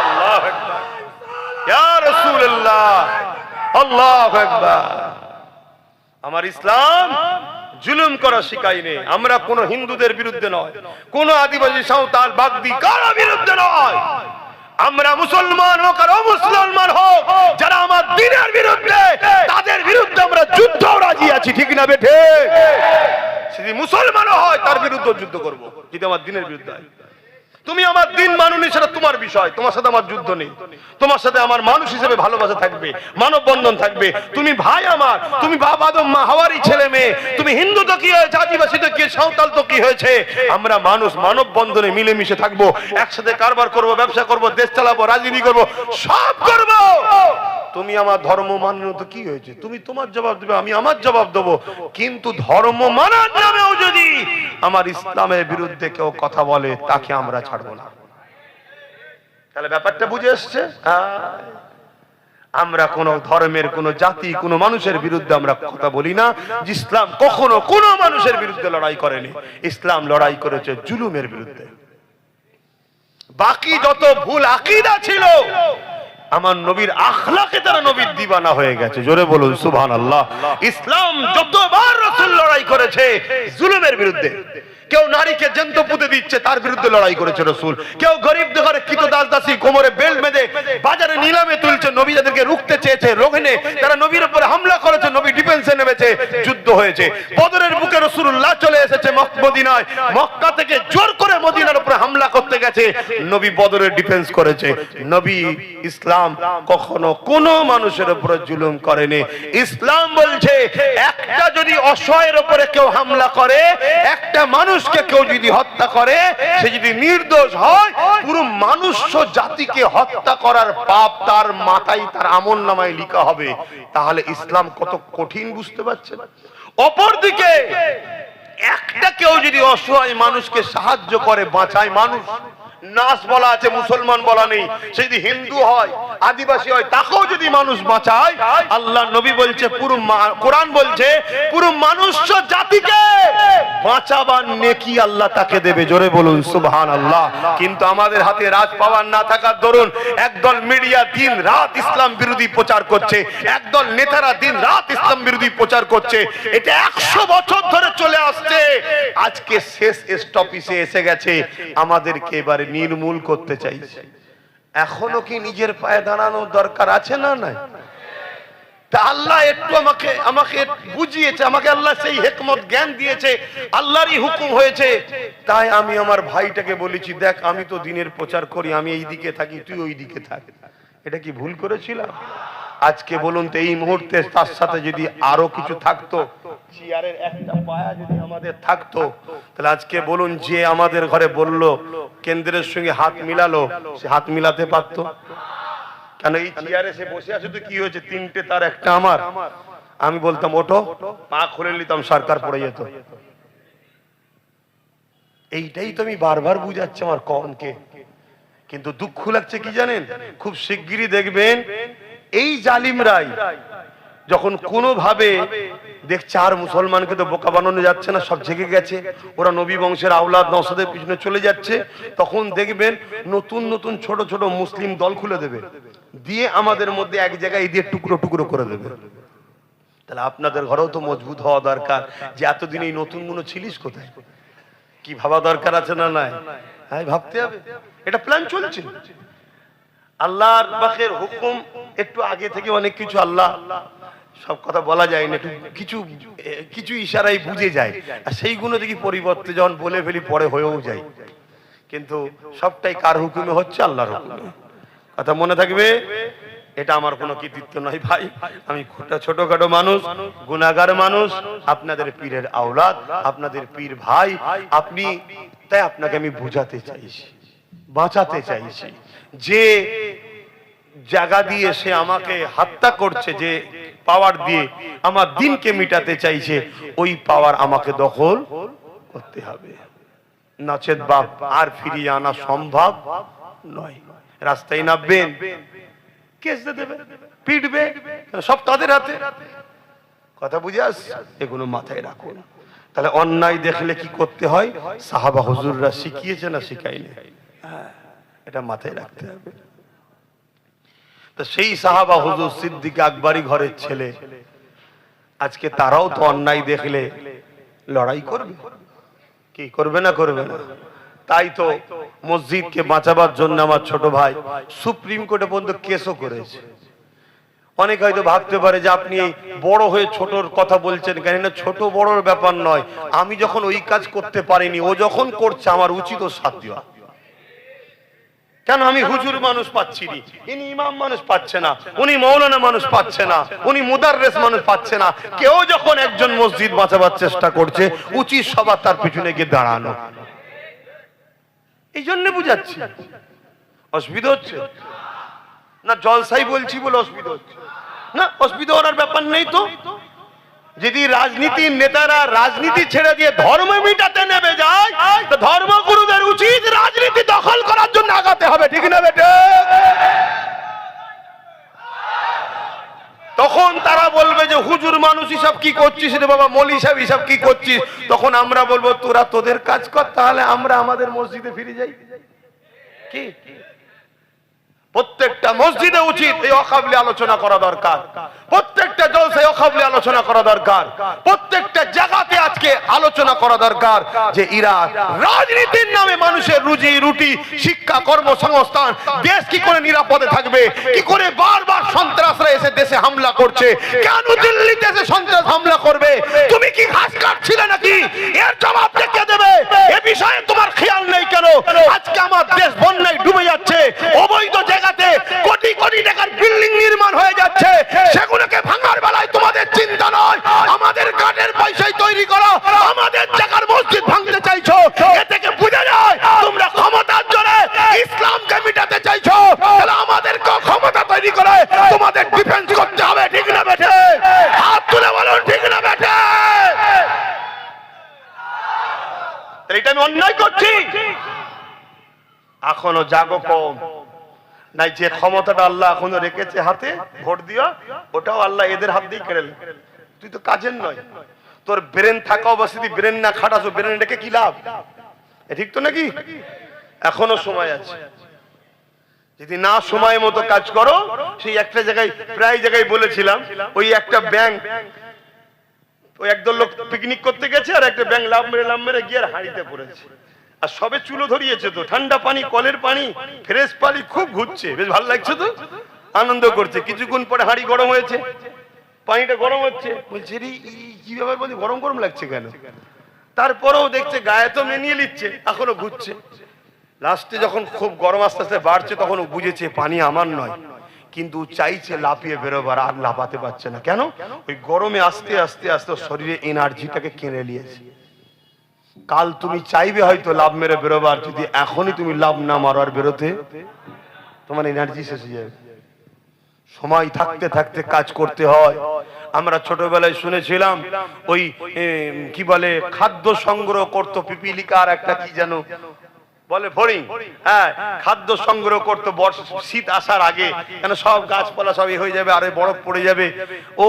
আল্লাহু আকবার, ইয়া রাসূলুল্লাহ, আল্লাহু আকবার। আমার ইসলাম জুলুম করা শিখায়নি। আমরা কোন হিন্দুদের বিরুদ্ধে নয়, কোন আদিবাসী সাঁওতাল বাগদি কারো বিরুদ্ধে নয়। আমরা মুসলমান হোক আর অমুসলমান হোক, যারা আমার দ্বীনের বিরুদ্ধে, তাদের বিরুদ্ধে আমরা যুদ্ধও রাজি আছি, ঠিক না বেঠে? যদি মুসলমানও হয় তার বিরুদ্ধে যুদ্ধ করব, যদি আমার দ্বীনের বিরুদ্ধে হয়। তুমি আমার দিন মানুনি, সেটা তোমার বিষয়, তোমার সাথে আমার যুদ্ধ নেই। তোমার সাথে আমার মানুষ হিসেবে ভালোবাসা থাকবে, মানব বন্ধন থাকবে। তুমি ভাই আমার, তুমি বাপ আদম মা হাওয়ারই ছেলে মেয়ে। তুমি হিন্দু তো কি হয়েছে, আদিবাসী তো কি, সাঁওতাল তো কি হয়েছে, আমরা মানুষ, মানব বন্ধনে মিলেমিশে থাকবো, একসাথে কারবার করব, ব্যবসা করব, দেশ চালাবো, রাজনীতি করব, সব করব। তুমি আমার ধর্ম মানো তো কি হয়েছে, তুমি তোমার জবাব দেবে, আমি আমার জবাব দেবো। কিন্তু ধর্ম মানার নামেও যদি আমার ইসলামের বিরুদ্ধে কেউ কথা বলে, তাকে আমরা ছাড়বো না। তাহলে ব্যাপারটা বুঝে এসছে? আমরা কোন ধর্মের, কোন জাতি, কোন মানুষের বিরুদ্ধে আমরা কথা বলি না। ইসলাম কখনো কোন মানুষের বিরুদ্ধে লড়াই করেনি। ইসলাম লড়াই করেছে জুলুমের বিরুদ্ধে। বাকি যত ভুল আকীদা ছিল, আমার নবীর আখলাকে তারা নবীর দিওয়ানা হয়ে গেছে। জোরে বলুন সুবহানাল্লাহ। ইসলাম যতবার রাসূল লড়াই করেছে জুলুমের বিরুদ্ধে। কেউ নারীকে জ্যান্ত পুঁতে দিচ্ছে, তার বিরুদ্ধে লড়াই করেছে রাসূল। কেউ গরিব ঘরে কৃত দাস দাসী কোমরে বেল্ট বেঁধে বাজারে নিলামে তুলছে, নবী যাদেরকে রুখতে চেয়েছে রোগনে, তারা নবীর উপরে হামলা করেছে, নবী ডিফেন্সে নেমেছে, যুদ্ধ হয়েছে। বদরের বুকে রাসূলুল্লাহ চলে এসেছে মদিনায়, মক্কা থেকে জোর করে মদিনার উপরে হামলা করতে গেছে, নবী বদরের ডিফেন্স করেছে। নবী ইসলাম কখনো কোনো মানুষের উপরে জুলুম করেনি। ইসলাম বলছে, একটা যদি অসহায়ের উপরে কেউ হামলা করে, একটা মানুষকে কেউ যদি হত্যা করে, সে যদি নির্দোষ হয়, পুরো মানুষ জাতিকে হত্যা করার পাপ তার মাথায়, তার আমলনামায় লেখা হবে। তাহলে ইসলাম কত কঠিন বুঝতে পারছেন? অপরদিকে একটা কেউ যদি অসহায় মানুষকে সাহায্য করে, বাঁচায় মানুষ, নাস বলা আছে, মুসলমান বলা নেই। সে যদি হিন্দু হয়, আদিবাসী হয়, তাকেও যদি মানুষ বাঁচায়, আল্লাহ নবী বলছে, পুরো কোরআন বলছে পুরো মানুষ জাতিকে বাঁচাবার নেকি আল্লাহ তাকে দেবে। জোরে বলুন সুবহানাল্লাহ। কিন্তু আমাদের হাতে রাজ পাওয়ার না থাকার দরুন একদল মিডিয়া দিন রাত ইসলাম বিরোধী প্রচার করছে, একদল নেতারা দিন রাত ইসলাম বিরোধী প্রচার করছে। এটা 100 বছর ধরে চলে আসছে, আজকে শেষ স্টপিসে এসে গেছে, আমাদেরকে এবারে নির্মূল করতে চাইছে। এখনো কি নিজের পায়ে দাঁড়ানোর দরকার আছে না নাই? তা আল্লাহ একটু আমাকে বুঝিয়েছে, আমাকে আল্লাহ সেই হিকমত জ্ঞান দিয়েছে, আল্লাহরই হুকুম হয়েছে। তাই আমি আমার ভাইটাকে বলেছি, দেখ আমি তো দিনের প্রচার করি, আমি এই দিকে থাকি, তুই ওই দিকে থাক। এটা কি ভুল করেছিলাম? আজকে বলুন তো, এই মুহূর্তে তার সাথে যদি আরো কিছু থাকতো, চেয়ারের একটা পায়া যদি আমাদের থাকতো, তাহলে আজকে বলুন যে আমাদের ঘরে বলল কেন্দ্রের সঙ্গে হাত মিলালো, সে হাত মিলাতে পারতো? কেন এই চেয়ারে সে বসে আছে তো কি হয়েছে, 3টে তার একটা আমার, আমি বলতাম ওঠো, পা খুলে নিতাম, সরকার পড়ে যেত। এইটাই তো আমি বারবার বুঝাচ্ছি আমার কমকে। কিন্তু দুঃখ লাগছে কি জানেন, খুব শিগগিরই দেখবেন এই জালিমরাই যখন কোনোভাবে দেখছে আর মুসলমানকে তো বোকা বানানো যাচ্ছে না, সব জেগে গেছে, ওরা নবী বংশের আওলাদ নওসাদের পিছনে চলে যাচ্ছে, তখন দেখবেন নতুন নতুন ছোট ছোট মুসলিম দল খুলে দেবে, দিয়ে আমাদের মধ্যে এক জায়গায় দিয়ে টুকরো টুকরো করে দেবে। তাহলে আপনাদের ঘরেও তো মজবুত হওয়া দরকার, যে এতদিন এই নতুন গুলো ছিলিস কোথায়, কি ভাবা দরকার আছে না নাই? হ্যাঁ, ভাবতে হবে। এটা প্ল্যান চলছে, আল্লাহর পাকের হুকুম। একটু আগে থেকে অনেক কিছু, আল্লাহ সব কথা বলা যায় না, একটু কিছু কিছু ইশারায় বুঝে যায়, আর সেইগুলো দেখি পরিবর্তে যখন বলে ফেলি পরে হয়েও যায়। কিন্তু সবটাই কার হুকুমে হচ্ছে? আল্লাহর হুকুমে। কথা মনে থাকবে, এটা আমার কোনো কৃতিত্ব নয় ভাই, আমি ছোটখাটো মানুষ, গুনাহগার মানুষ, আপনাদের পীরের আওলাদ, আপনাদের পীর ভাই আপনি। তাই আপনাকে আমি বুঝাতে চাইছি, বাঁচাতে চাইছি। যে জায়গা দিয়ে সে আমাকে হত্যা করছে, যে পাওয়ার দিয়ে আমার দিনকে মিটাতে চাইছে, ওই পাওয়ার আমাকে দখল করতে হবে, নচেত বাপ আর ফিরিয়ে আনা সম্ভব নয়। রাস্তায় নামবেন, কেস দেবে, পিটবে, সব তাদের হাতে। কথা বুঝে আসছে? এগুলো মাথায় রাখুন। তাহলে অন্যায় দেখলে কি করতে হয়, সাহাবা হুজুররা শিখিয়েছে না শিখায়নি? এটা মাথায় রাখতে হবে। তো সেই সাহাবা হুজুর সিদ্দিক আকবরী ঘরের ছেলে, আজকে তারাও তো অন্যায় দেখলে লড়াই করবে, কি করবে না করবে না? তাই তো মসজিদকে বাঁচাবার জন্য আমার ছোট ভাই সুপ্রিম কোর্টে পর্যন্ত কেসও করেছে। অনেক হয়তো ভাবতে পারে যে আপনি বড় হয়ে ছোটর কথা বলছেন কেন, না ছোট বড়র ব্যাপার নয়। আমি যখন ওই কাজ করতে পারিনি, ও যখন করছে আমার উচিত ও সাথ দেওয়া। কেন আমি হুজুর মানুষ পাচ্ছি না, ইনি ইমাম মানুষ পাচ্ছে না, উনি মৌলানা মানুষ পাচ্ছে না, উনি মুদাররিস মানুষ পাচ্ছে না। কেউ যখন একজন মসজিদ বাঁচাবার চেষ্টা করছে, উচিত সবার তার পিছনে গিয়ে দাঁড়ানো। এই জন্য বুঝাচ্ছি। অসুবিধা হচ্ছে না? জলসাই বলছি বলে অসুবিধা হচ্ছে না? অসুবিধা হওয়ার ব্যাপার নেই তো। যদি রাজনীতির নেতারা রাজনীতি ছেড়ে দিয়ে ধর্ম মিটাতে নেমে যায়, তো ধর্মগুরুদের উচিত রাজনীতি দখল করার জন্য আগাতে হবে, ঠিক না বেটে? তখন তারা বলবে যে হুজুর মানুষ হিসাব কি করছিস রে বাবা, মৌলী সাহেব হিসাব কি করছিস? তখন আমরা বলবো তোরা তোদের কাজ কর, তাহলে আমরা আমাদের মসজিদে ফিরে যাই। কি প্রত্যেকটা মসজিদে উচিত এই অকাবলি আলোচনা করা দরকার, প্রত্যেকটা জলসায় অকাবলি আলোচনা করা দরকার, প্রত্যেকটা জায়গাতে আজকে আলোচনা করা দরকার যে এরা রাজনীতির নামে মানুষের রুজি রুটি, শিক্ষা, কর্মসংস্থান, দেশ কি করে নিরাপদে থাকবে, কি করে বারবার সন্ত্রাসরা এসে দেশে হামলা করছে, কেন দিল্লিতে এসে সন্ত্রাস হামলা করবে? তুমি কি ঘাস কাটছিলে নাকি? এর জবাব কে দেবে? এ বিষয়ে তোমার খেয়াল নেই কেন? আজকে আমার দেশ বন্যায় ডুবে যাচ্ছে, অবৈধ জায়গাতে কোটি কোটি টাকার বিল্ডিং নির্মাণ হয়ে যাচ্ছে, সেগুলোকে ভাঙার বেলায় তোমাদের চিন্তা নয়। আমাদের কাঠের পয়সায় তৈরি করা আমাদের জায়গার মসজিদ ভাঙতে চাইছো। এ থেকে বোঝা যায় তোমরা ক্ষমতার জোরে ইসলামকে মিটাতে চাইছো। তাহলে আমাদেরকে ক্ষমতা তৈরি করে তোমাদের ডিফেন্স করতে হবে, ঠিক না বেঠে? হাত তুলে বলুন, ঠিক না বেঠে? এটা আমি অন্যায় করছি? এখনো জাগো কম নাই, যে ক্ষমতাটা আল্লাহ এখনো রেখেছে হাতে ভোট দিয়া, ওটাও আল্লাহ এদের হাত দিয়ে কেড়ে নেবে। তুই তো কাজের নয়, তোর ব্রেন থাকা অবস্থিতি ব্রেন না খাটাছো, ব্রেন রেখে কি লাভ? ঠিক তো নাকি? এখনো সময় আছে, যদি না সময় মতো কাজ করো। সেই একটা জায়গায় প্রায় জায়গায় বলেছিলাম, ওই একটা ব্যাংক, ওই একদল লোক পিকনিক করতে গেছে, আর একটা ব্যাংক লাভ মেরে গিয়ে আর হাঁড়িতে পড়েছে। আর সবে চুলো ধরিয়েছে, তো ঠান্ডা পানি, কলের পানি, ফ্রেশ পানি, খুব ঘুরছে, বেশ ভালো লাগছে, তো আনন্দ করছে। কিছুক্ষণ পরে হাঁড়ি গরম হয়েছে, পানিটা গরম হচ্ছে, বলছে রে কি ব্যাপার, বলছি গরম গরম লাগছে কেন? তারপরেও দেখছে গায়ে তো মেনিয়ে নিচ্ছে, এখনো ঘুরছে। লাস্টে যখন খুব গরম আস্তে আস্তে বাড়ছে, তখন ও বুঝেছে পানি আমার নয়, কিন্তু চাইছে লাফিয়ে বেরোবার, আর লাফাতে পারছে না। কেন? ওই গরমে আস্তে আস্তে আস্তে শরীরে এনার্জিটাকে কেড়ে নিয়েছে। কাল তুমি চাইবে হয়তো লাভ মেরে বেরোবার, যদি এখনই তুমি লাভ না মারো আর বেরোতে, তোমার এনার্জি শেষ হয়ে যাবে। সময় থাকতে থাকতে কাজ করতে হয়। আমরা ছোটবেলায় শুনেছিলাম, ওই কি বলে, খাদ্য সংগ্রহ করতো, পিপিলিকার একটা কি যেন বলে, ফড়িং, হ্যাঁ, খাদ্য সংগ্রহ করতো শীত আসার আগে, কেন সব গাছপালা সব হয়ে যাবে, আরে বরফ পড়ে যাবে। ও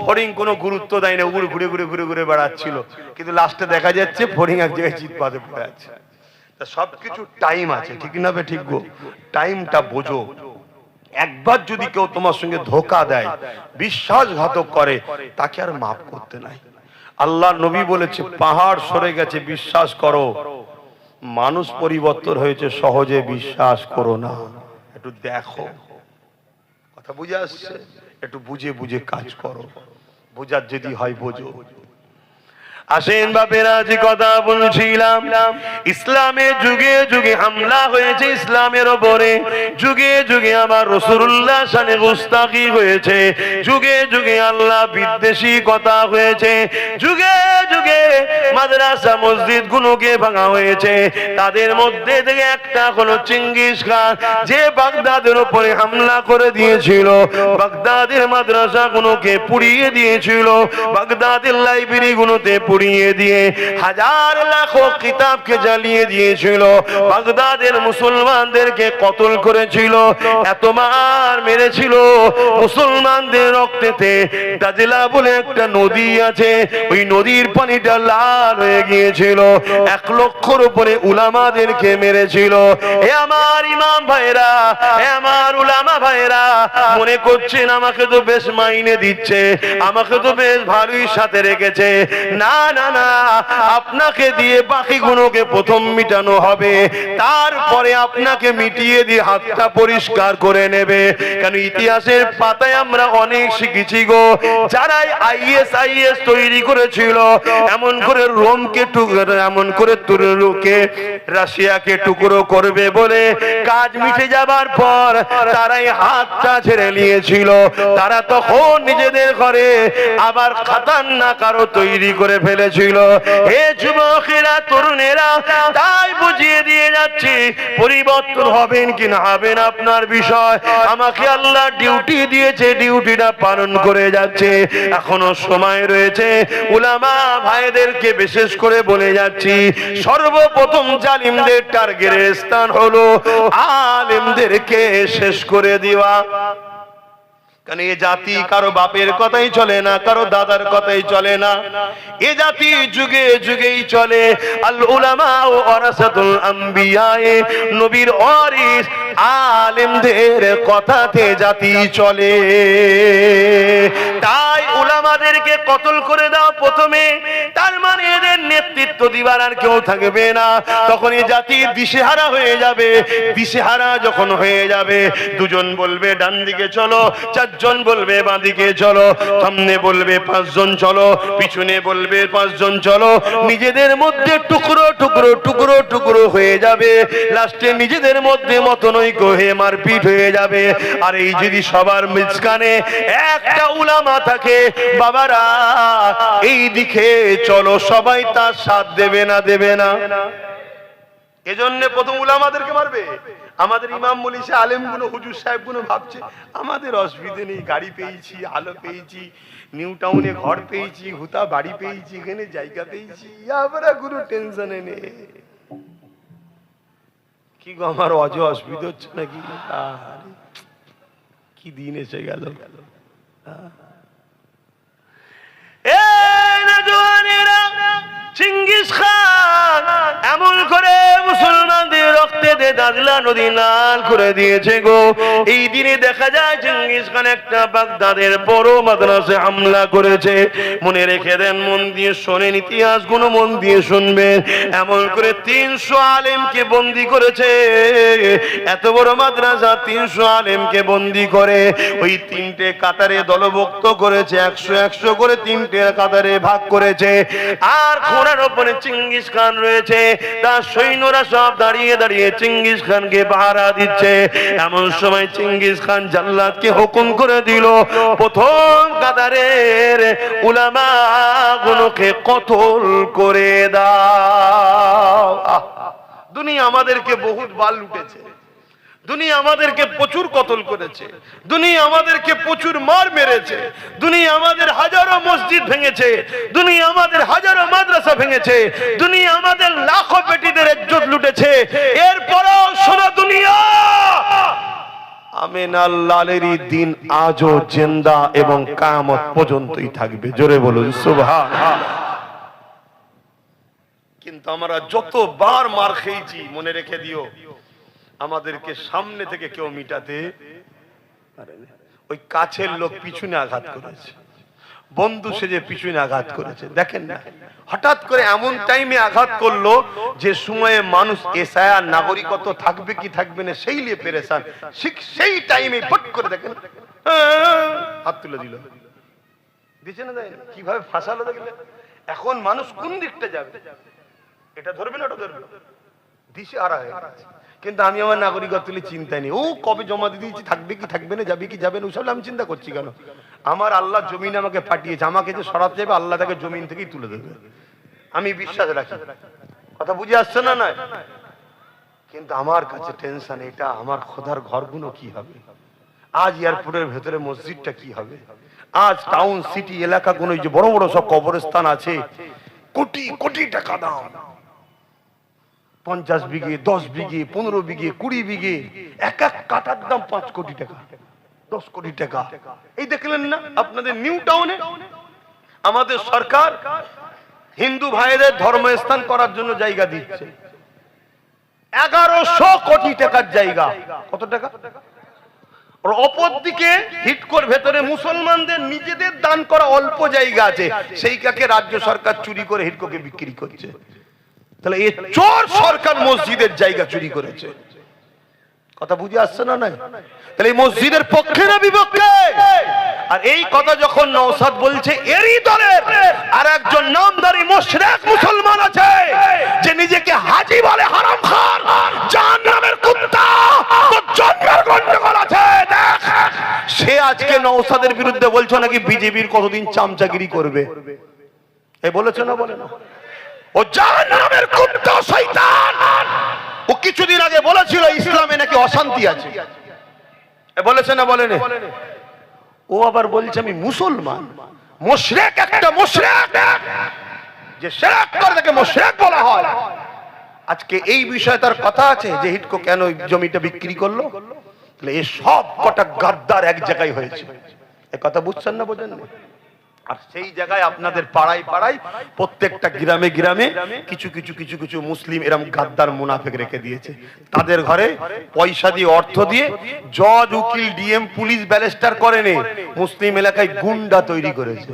ফড়িং কোনো গুরুত্ব দেয় না, ঘুরে ঘুরে ঘুরে ঘুরে ঘুরে বেড়াচ্ছিল, কিন্তু লাস্টে দেখা যাচ্ছে ফড়িং এক জায়গায় চিৎ পাতে পড়ে আছে। তা সবকিছু টাইম আছে, ঠিক না? ঠিক গো, টাইমটা বোঝো। একবার যদি কেউ তোমার সঙ্গে ধোকা দেয়, বিশ্বাসঘাতক করে, তাকে আর মাফ করতে নাই। আল্লাহ নবী বলেছে, পাহাড় সরে গেছে বিশ্বাস করো, মানুষ পরিবর্তন হয়েছে সহজে বিশ্বাস করো না। একটু দেখো, কথা বুঝে আসছে? একটু বুঝে বুঝে কাজ করো, বোঝার যদি হয় বোঝো। আসেন বাপেরা, যে কথা বলছিলাম, ইসলামের যুগে যুগে হামলা হয়েছে ইসলামের ওপরে, যুগে যুগে আমার রাসূলুল্লাহ শানে গুস্তাখি হয়েছে, যুগে যুগে আল্লাহ বিদ্বেষী কথা হয়েছে, যুগে যুগে মাদ্রাসা মসজিদ গুলোকে ভাঙা হয়েছে। তাদের মধ্যে থেকে একটা হলো চেঙ্গিস খান, যে বাগদাদের উপরে হামলা করে দিয়েছিল, বাগদাদের মাদ্রাসা গুলোকে পুড়িয়ে দিয়েছিল, বাগদাদের লাইব্রেরি গুলোতে পুড়িয়ে দিয়ে হাজার লাখো কিতাবকে জ্বালিয়ে দিয়েছিল, বাগদাদের মুসলমানদেরকে কতল করেছিল, এত মার মেরেছিল। মুসলমানদের রক্তেতে দাজলা বলে একটা নদী আছে, ওই নদীর পানিটা লাল হয়ে গিয়েছিল। 1 লক্ষর উপরে উলামাদেরকে মেরেছিল। এ আমার ইমাম ভাইরা, এ আমার উলামা ভাইরা, মনে করছেন আমাকে তো বেশ মাইনে দিচ্ছে, আমাকে তো বেশ ভালোই সাথে রেখেছে। না না না, আপনাকে দিয়ে বাকি গুলোকে প্রথম মিটানো হবে, তারপরে আপনাকে মিটিয়ে দিয়ে হাতটা পরিষ্কার করে নেবে। কেন ইতিহাসের পাতায় আমরা অনেক শিখেছি গো, যারা আইএস তৈরি করেছিল, এমন করে রোমকে টুকরো, এমন করে তুরস্ককে রাশিয়াকে টুকরো করবে বলে কাজ মিটে যাবার পর তারাই হাতটা ছেড়ে নিয়েছিল। তারা তখন নিজেদের ঘরে আবার খাতারনাক আরো তৈরি করে ফেলেছিল। হে যুবকেরা, তরুণেরা, তাই বুঝিয়ে দিয়ে যাচ্ছি, পরিবর্তন হবেন কি না হবেন আপনার বিষয়। আমাকে আল্লাহ ডিউটি দিয়েছে, ডিউটিটা পালন করে যাচ্ছে, এখনো সময় রয়েছে। উলামা ভাইদেরকে বিশেষ করে বলে যাচ্ছি, সর্বপ্রথম জালিমদের টার্গেটের স্থান হলো আলেমদেরকে শেষ করে দেওয়া। কারণ এ জাতি কারো বাপের কথাই চলে না, কারো দাদার কথাই চলে না, এ জাতি যুগে যুগেই চলে আল উলামা ওয়ারাসাতুল আম্বিয়া, নবীর ওয়ারিস আলেমদের কথাতে জাতি চলে। তাই উলামাদেরকে কতল করে দাও প্রথমে, তার মানে এদের নেতৃত্ব দিবার আর কেউ থাকবে না, তখন এই জাতি দিশেহারা হয়ে যাবে। দিশেহারা যখন হয়ে যাবে, দুজন বলবে ডান দিকে চলো, চারজন বলবে বাঁ দিকে চলো, সামনে বলবে 5 জন চলো, পিছনে বলবে 5 জন চলো, নিজেদের মধ্যে টুকরো টুকরো টুকরো টুকরো হয়ে যাবে। লাস্টে নিজেদের মধ্যে মতনৈক্য হয়ে মারপিট হয়ে যাবে। আর এই যদি সবার মাঝখানে একটা উলামা থাকে, বাবারা এই দিকে চলো, সবাই তার সাথ দেবে না, দেবে না। এজন্য প্রথম উলামাদেরকে মারবে। আমাদের ইমাম মলিশা আলেমগুলো, হুজুর সাহেবগুলো ভাবছে আমাদের অসুবিধে নেই, গাড়ি পেয়েছি, আলো পেয়েছি, নিউ টাউনে ঘর পেয়েছি, হুতা বাড়ি পেয়েছি, এখানে জায়গা পেয়েছি, আমরা কোনো টেনশনে নেই। কি গো আমার অজ অসুবিধা হচ্ছে নাকি? কি দিন এসে গেল। চিঙ্গিস খান এমন করে মুসলমানদের রক্তে দিয়ে দাজলা নদী লাল করে দিয়েছে গো। এই দিনে দেখা যায় চিঙ্গিস খান একটা বাগদাদের বড় মাদ্রাসায় হামলা করেছে। মনে রেখে দেন, মন দিয়ে শোনেন, ইতিহাস গুলো মন দিয়ে শুনবেন। এমন করে 300 আলেমকে বন্দী করেছে। এত বড় মাদ্রাসা 300 আলেমকে বন্দী করে ওই 3টে কাতারে দলভুক্ত করেছে। 100 করে 3টে কাতারে ভাগ করেছে। আর ঘোড়ার উপরে চিঙ্গিস খান রয়েছে, তার সৈন্যরা সব দাঁড়িয়ে দাঁড়িয়ে চিঙ্গিস খানকে পাহারা দিচ্ছে। এমন সময় চিঙ্গিস খান জাল্লাদকে হুকুম করে দিল, প্রথম কাতারের উলামা গুলোকে কতল করে দাও। দুনিয়া আমাদেরকে বহুত বাল লুটেছে, দুনিয়া আমাদেরকে প্রচুর কতল করেছে, দুনিয়া আমাদেরকে প্রচুর মার মেরেছে, দুনিয়া আমাদের হাজারো মসজিদ ভেঙেছে, দুনিয়া আমাদের হাজারো মাদ্রাসা ভেঙেছে, দুনিয়া আমাদের লাখো বেটিদের ইজ্জত লুটেছে। এরপরও শোনো দুনিয়া, আমিনাল লালেরই দিন আজও জিন্দা এবং কিয়ামত পর্যন্তই থাকবে। জোরে বলুন সুবহানাল্লাহ। কিন্তু আমরা যতবার মার খেয়েছি, মনে রেখে দিও, আমাদেরকে সামনে থেকে কেউ মিটাতে পারেনি। ওই কাছের লোক পিছনে আঘাত করেছে, বন্ধু সেজে পিছনে আঘাত করেছে। দেখেন না, হঠাৎ করে এমন টাইমে আঘাত করলো যে সময়ে মানুষ এসআইআর নাগরিকত্ব থাকবে কি থাকবে না সেই নিয়ে পেরেশান। ঠিক সেই টাইমে ফট করে দেখেন হাত তুলে দিল, দিছে না, কিভাবে ফাঁসালো দেখলে। এখন মানুষ কোন দিকটা যাবে, এটা ধরবে না ওটা ধরবে, দিশে হারা হয়ে গেছে। কিন্তু আমি আমার নাগরিকত্ব তুলে চিন্তা নেই, ও কবে জমা দিয়ে দিয়েছি, থাকবে কি থাকবে না, যাবে কি যাবে না, ওসব আমি চিন্তা করছি কেন? আমার আল্লাহ জমিন আমাকে পাঠিয়েছে, আমাকে যে সরাতে যাবে আল্লাহ তাকে জমিন থেকেই তুলে দেবে, আমি বিশ্বাস রাখি। কথা বুঝে আসছে না? নয়, কিন্তু আমার কাছে টেনশন এটা, আমার খোদার ঘরগুলো কি হবে, আজ এয়ারপোর্টের ভেতরে মসজিদটা কি হবে, আজ টাউন সিটি এলাকাগুলো যে বড় বড় সব কবরস্থান আছে, কোটি কোটি টাকা দাম, 50 বিঘে, 10 বিঘে, 15 বিঘে, 20 বিঘে, এক এক কাটার দাম 5 কোটি টাকা, 10 কোটি টাকা। এই দেখলেন না আপনাদের নিউ টাউনে আমাদের সরকার হিন্দু ভাইদের ধর্মস্থান করার জন্য জায়গা দিচ্ছে, 1100 কোটি টাকার জায়গা। কত টাকা? আর অপরদিকে হিটকোর ভেতরে মুসলমানদের নিজেদের দান করা অল্প জায়গা আছে, সেইটাকে রাজ্য সরকার চুরি করে হিটকোকে বিক্রি করছে। তাহলে এই চোর সরকার মসজিদের জায়গা চুরি করেছে। কথা বুঝে আসছে না? নাই, তাহলে এই মসজিদের পক্ষে না বিপক্ষে? আর এই কথা যখন নওশাদ বলছে, এরই দলের আর একজন নামদারি মুশরিক মুসলমান আছে যে নিজেকে হাজী বলে, হারামখোর, জাহান্নামের কুত্তা, তো জন্মের গন্ডগোল আছে। দেখ, সে আজকে নওশাদের বিরুদ্ধে বলছো নাকি বিজেপির কতদিন চামচাগিরি করবে, এই বলেছে না? বলে না? ও জাহান্নামের কুত্তা, শয়তান। ও কিছুদিন আগে বলেছিল ইসলামে নাকি অশান্তি আছে, বলেছে না? বলেনি? ও আবার বলছে আমি মুসলমান। মুশরিক, একটা মুশরিক যে শিরক করে তাকে মুশরিক বলা হয়। আজকে এই বিষয়ে তার কথা আছে যে হিটকো কেন জমিটা বিক্রি করলো। তাহলে এই সব কটা গাদ্দার এক জায়গায় হয়েছে, এই কথা বুঝছেন না? বোঝেন না? আর সেই জায়গায় আপনাদের পাড়ায় পাড়ায় প্রত্যেকটা গ্রামে গ্রামে কিছু কিছু কিছু কিছু মুসলিম এরকম গাদ্দার মুনাফিক রেখে দিয়েছে। তাদের ঘরে পয়সা দিয়ে, অর্থ দিয়ে জজ, উকিল, ডিএম, পুলিশ, ব্যারিস্টার করেনি, মুসলিম এলাকায় গুন্ডা তৈরি করেছে।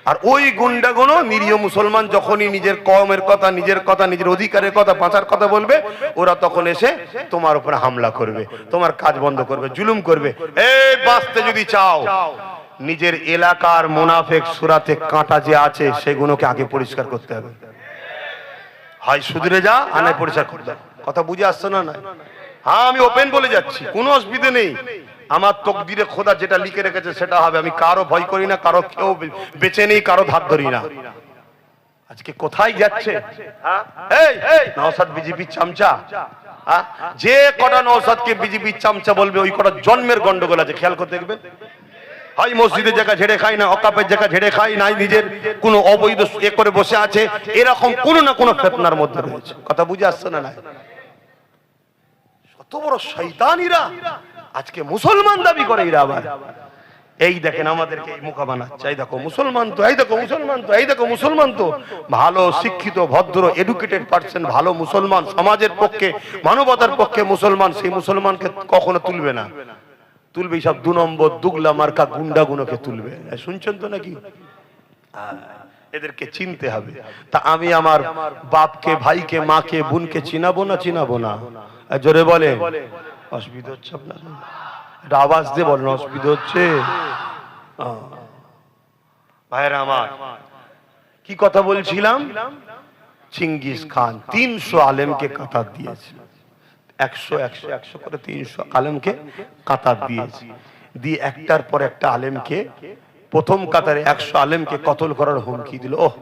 আর ওই গুন্ডাগুলো নিরীহ মুসলমান যখনই নিজের কওমের কথা, নিজের কথা, নিজের অধিকারের কথা, বাঁচার কথা বলবে, ওরা তখন এসে তোমার উপরে হামলা করবে, তোমার কাজ বন্ধ করবে, জুলুম করবে। এই বাঁচতে যদি চাও, নিজের এলাকার মুনাফিক সুরাতে কাঁটা যে আছে সেগুলোকে আগে পরিষ্কার করতে হবে। হয় সুধরে যা, আনায় পরিষ্কার করতে হবে। কথা বুঝে আসছে না? না, হ্যাঁ, আমি ওপেন বলে যাচ্ছি, কোনো অসুবিধা নেই। আমার তকদিরে খোদা যেটা লিখে রেখেছে সেটা হবে। আমি কারো ভয় করি না, কারো কেউ বেঁচে নেই, কারো ধার ধরি না। আজকে কোথায় যাচ্ছে নওশাদ বিজেপির চামচা? যে কটা নওশাদকে বিজেপির চামচা বলবে, ওই কটা জন্মের গন্ডগোল আছে, খেয়াল করে দেখবেন। হয় মসজিদের জায়গা ঝেড়ে খায় না, অকাপের জায়গা ঝেড়ে খায় না, নিজের কোনো অবৈধ এ করে বসে আছে, এরকম কোনো না কোনো ফিতনার মধ্যে রয়েছে। কথা বুঝে আসছে না? না, বড় শয়তানিরা আজকে মুসলমান দাবি করে এরা আবার। এই দেখেন আমাদেরকে এই মুখা বানাচ্ছে, এই দেখো মুসলমান তো, এই দেখো মুসলমান তো, এই দেখো মুসলমান তো। ভালো শিক্ষিত ভদ্র এডুকেটেড পার্সন, ভালো মুসলমান, সমাজের পক্ষে মানবতার পক্ষে মুসলমান, সেই মুসলমানকে কখনো তুলবে না। তুলবে সব 2 নম্বর দুগলা মার্কা গুন্ডাগুলোকে তুলবে। শুনছেন তো নাকি? এদেরকে চিনতে হবে। তা আমি আমার বাপকে, ভাইকে, মাকে, বোনকে চিনাবো না চিনাবো না? জোরে বলে। অসুবিধা হচ্ছে আপনার? এটা আওয়াজ দিয়ে বলেন, অসুবিধা হচ্ছে? ভাইরা আমার, কি কথা বলছিলাম? চিঙ্গিস খান 300 আলেমকে কাতার দিয়েছে। 100 করে 300 আলেমকে কাতার দিয়েছে। দিয়ে একটার পর একটা আলেমকে, প্রথম কাতারে 100 আলেমকে কতল করার হুমকি দিল। ওহ,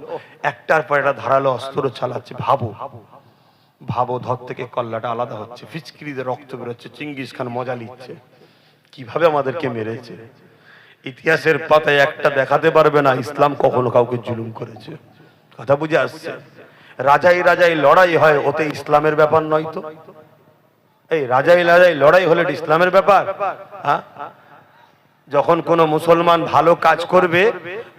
একটার পর একটা ধারালো অস্ত্র চালাচ্ছে। ভাবো ভাবো, ধর থেকে কল্লাটা আলাদা হচ্ছে, ফিচকিরিতে রক্ত বেরোচ্ছে, চিঙ্গিস খান মজা নিচ্ছে কিভাবে আমাদেরকে মেরেছে। ইতিহাসের পাতায় একটা দেখাতে পারবে না ইসলাম কখনো কাউকে জুলুম করেছে। কথা বুঝে আসছে? রাজাই রাজাই লড়াই হয়, ওতে ইসলামের ব্যাপার নয় তো? এই রাজাই রাজাই লড়াই হলে ইসলামের ব্যাপার? হ্যাঁ, যখন কোন মুসলমান ভালো কাজ করবে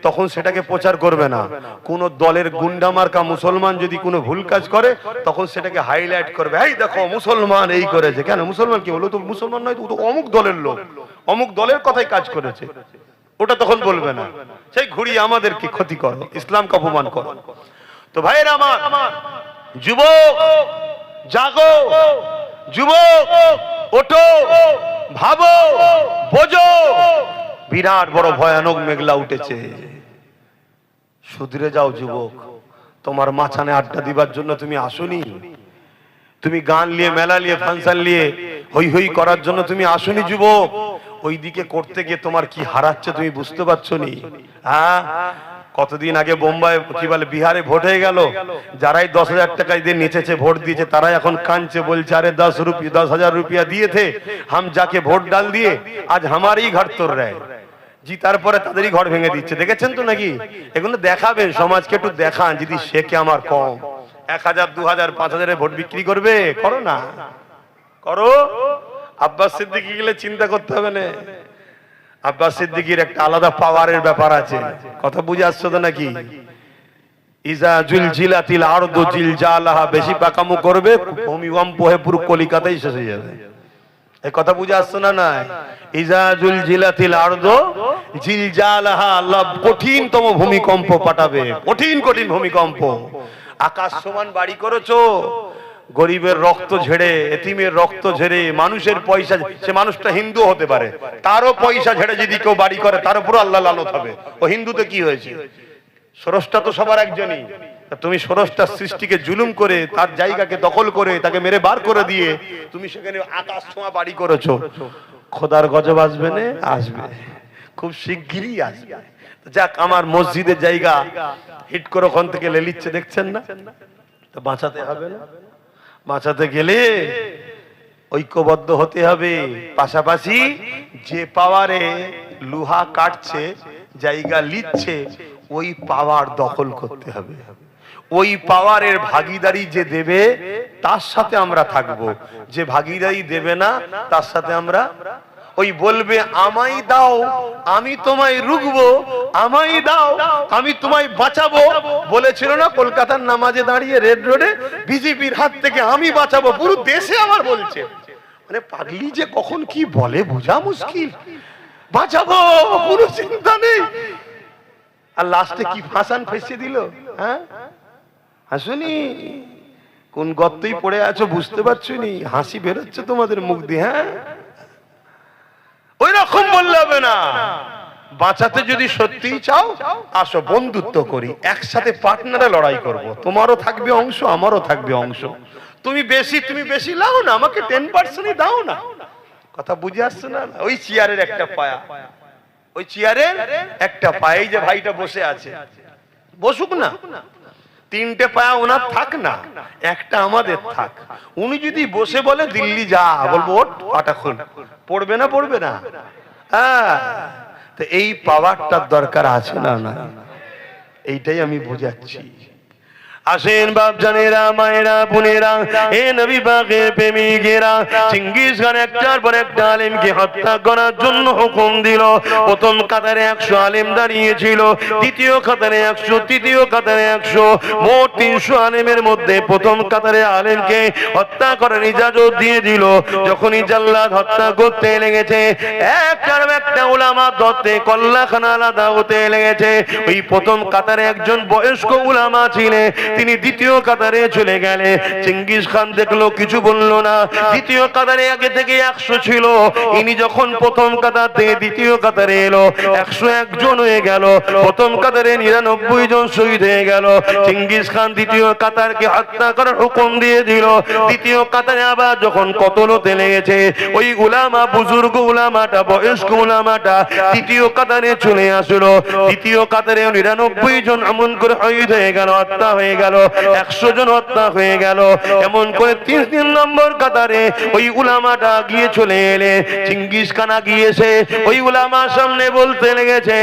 তখন সেটাকে প্রচার করবে না। কোন দলের গুন্ডা মার্কা মুসলমান যদি কোনো ভুল কাজ করে তখন সেটাকে হাইলাইট করবে, এই দেখো মুসলমান এই করেছে। কেন মুসলমান কি হলো? তো মুসলমান নয় তো, অমুক দলের লোক, অমুক দলের কথাই কাজ করেছে, ওটা তখন বলবে না। সেই ঘুরিয়ে আমাদেরকে ক্ষতি করো, ইসলামকে অপমান করো। তো ভাইরা আমার, যুবক জাগো, যুবক ওঠো, ভাবো, বোঝো, বিরাট বড় ভয়ানক মেঘলা উঠেছে। সুধরে যাও যুবক, তোমার মাঝখানে আড্ডা দিবার জন্য তুমি আসুনি। তুমি গান নিয়ে, মেলা নিয়ে, ফাংশন নিয়ে হই হই করার জন্য তুমি আসুনি যুবক। ওইদিকে করতে গিয়ে তোমার কি হারাচ্ছে তুমি বুঝতে পারছো নি? হ্যাঁ, কতদিন আগে বোম্বাই কি বলে বিহারে ভোট হয়ে গেল, যারাই 10,000 টাকা দিয়ে নেচেছে, ভোট দিয়েছে, তারাই এখন কাঁদছে, বলছে আরে 10,000 रुपया दिए थे हम जाके ভোট ডাল দিয়ে আজ हमारी घर तोड़ रहे। জি, তারপরে তাদেরই ঘর ভেঙে দিচ্ছে। দেখেছেন তো নাকি? এগুলো দেখাবেন, সমাজকে একটু দেখান। যদি শেখে আমার কম, 1,000 2,000 5,000 ভোট বিক্রি করবে, করো না, করো। আব্বাস সিদ্দিকী গেলে চিন্তা করতে হবে না। আব্বাস সিদ্দিকীর একটা আলাদা পাওয়ারের ব্যাপার আছে। কথা বুঝে আসছো তো নাকি? ইজা জুলজিলাতিল আরদু জিলজালাহা, বেশি পাকামো করবে ভূমিকম্প হয়ে পুরো কলিকাতাই শেষ হয়ে যাবে। এই কথা বুঝে আসছো না? না, ইজা জুলজিলাতিল আরদু জিলজালাহা, আল্লাহ কঠিনতম ভূমিকম্প পাঠাবে, কঠিন কঠিন ভূমিকম্প। আকাশ সমান বাড়ি করেছো, গরিবের রক্ত ঝেড়ে, এতিমের রক্ত ঝেড়ে, মানুষের পয়সা, সে মানুষটা হিন্দু হতে পারে, তারও পয়সা ঝেড়ে যদি কেউ বাড়ি করে তার উপর আল্লাহ লানত হবে। ও হিন্দুতে কি হয়েছে? স্রষ্টা তো সবার একজনই। তুমি স্রষ্টার সৃষ্টিকে জুলুম করে, তার জায়গাকে দখল করে, তাকে মেরে বার করে দিয়ে তুমি সেখানে আকাশ ছোঁয়া বাড়ি করেছো। খোদার গজব আসবে না? আসবে, খুব শিগগিরই আসবে। যাক, আমার মসজিদের জায়গা হিট করে ওখান থেকে লেলিচ্ছে, দেখছেন না? তো বাঁচাতে হবে না? বাঁচাতে গেলে ঐক্যবদ্ধ হতে হবে। পাশাপাশি যে পাওয়ারে লোহা কাটছে, জায়গা লিচ্ছে, ওই পাওয়ার দখল করতে হবে। ওই পাওয়ারের ভাগীদারি যে দেবে তার সাথে আমরা থাকবো, যে ভাগীদারি দেবে না তার সাথে আমরা, ওই বলবে আমায় দাও আমি তোমায় রুখবো, আমায় দাও আমি তোমায় বাঁচাবো, বলেছিল না কলকাতার নামাজে দাঁড়িয়ে রেড রোডে, বিজেপির হাত থেকে আমি বাঁচাবো, পুরো দেশে আবার বলছে। মানে পাগলি যে কখন কি বলে বোঝা মুশকিল। বাঁচাবো, কোনো চিন্তা নেই। আর লাস্টে কি ফাঁসান ফেসে দিল? হ্যাঁ, হাসুনি, কোন গর্তেই পড়ে আছো বুঝতে পারছো নি? হাসি বেরোচ্ছে তোমাদের মুখ দিয়ে। হ্যাঁ, ওই রকম বললে হবে না। বাঁচাতে যদি সত্যিই চাও, আসো বন্ধুত্ব করি, একসাথে পার্টনারে লড়াই করব। তোমারও থাকবে অংশ, আমারও থাকবে অংশ। তুমি বেশি লাও না, আমাকে 10% দাও না। কথা বুঝে আসছে না? ওই চেয়ারের একটা পায়া, ওই চেয়ারের একটা পায়ে যে ভাইটা বসে আছে, বসুক না। 3টে পায়া ওনার থাক না, একটা আমাদের থাক। উনি যদি বসে বলে দিল্লি যা, বলবো ওঠ, পাটা খুল। পড়বে না? পড়বে না? হ্যাঁ, তো এই পাওয়ারটার দরকার আছে না? না, এইটাই আমি বুঝাচ্ছি। আসেন বাপজানেরা, মায়েরা, বোনেরা, এ নবী পাকের প্রেমিকেরা, চেঙ্গিস খান একটার পর একটা আলেমকে হত্যা করার জন্য হুকুম দিল। প্রথম কাতারে 100 আলেম দাঁড়িয়েছিল, দ্বিতীয় কাতারে 100, তৃতীয় কাতারে 100, মোট 300 আলেমের মধ্যে প্রথম কাতারে আলেমকে হত্যা করার ইজাজত দিয়ে দিল। যখনই জাল্লাদ হত্যা করতে লেগেছে, একটার একটা উলামা ধরতে কল্লাখানা আলাদা হতে লেগেছে। ওই প্রথম কাতারে একজন বয়স্ক উলামা ছিলেন, তিনি দ্বিতীয় কাতারে চলে গেলে। চেঙ্গিস খান দেখলো, কিছু বললো না। দ্বিতীয় কাতারে আগে থেকে 100 ছিল, ইনি যখন প্রথম কাতার থেকে দ্বিতীয় কাতারে এলো, 101 জন হয়ে গেল। প্রথম কাতারে 99 জন শহীদ হয়ে গেল। চেঙ্গিস খান দ্বিতীয় কাতারকে হত্যা করার হুকুম দিয়ে দিল। দ্বিতীয় কাতারে আবার যখন কতল হতে লেগেছে, ওই উলামা, বুজুর্গ উলামাটা, বয়স্ক উলামাটা দ্বিতীয় কাতারে চলে আসলো। দ্বিতীয় কাতারে 99 জন এমন করে শহীদ হয়ে গেল, হত্যা হয়ে গেল। 100 জন হত্যা হয়ে গেল। এমন করে 3 নম্বর কাতারে ওই উলামাটা গিয়ে চলে এলে। চেঙ্গিস খান গিয়েছে, ওই উলামার সামনে বলতে লেগেছে,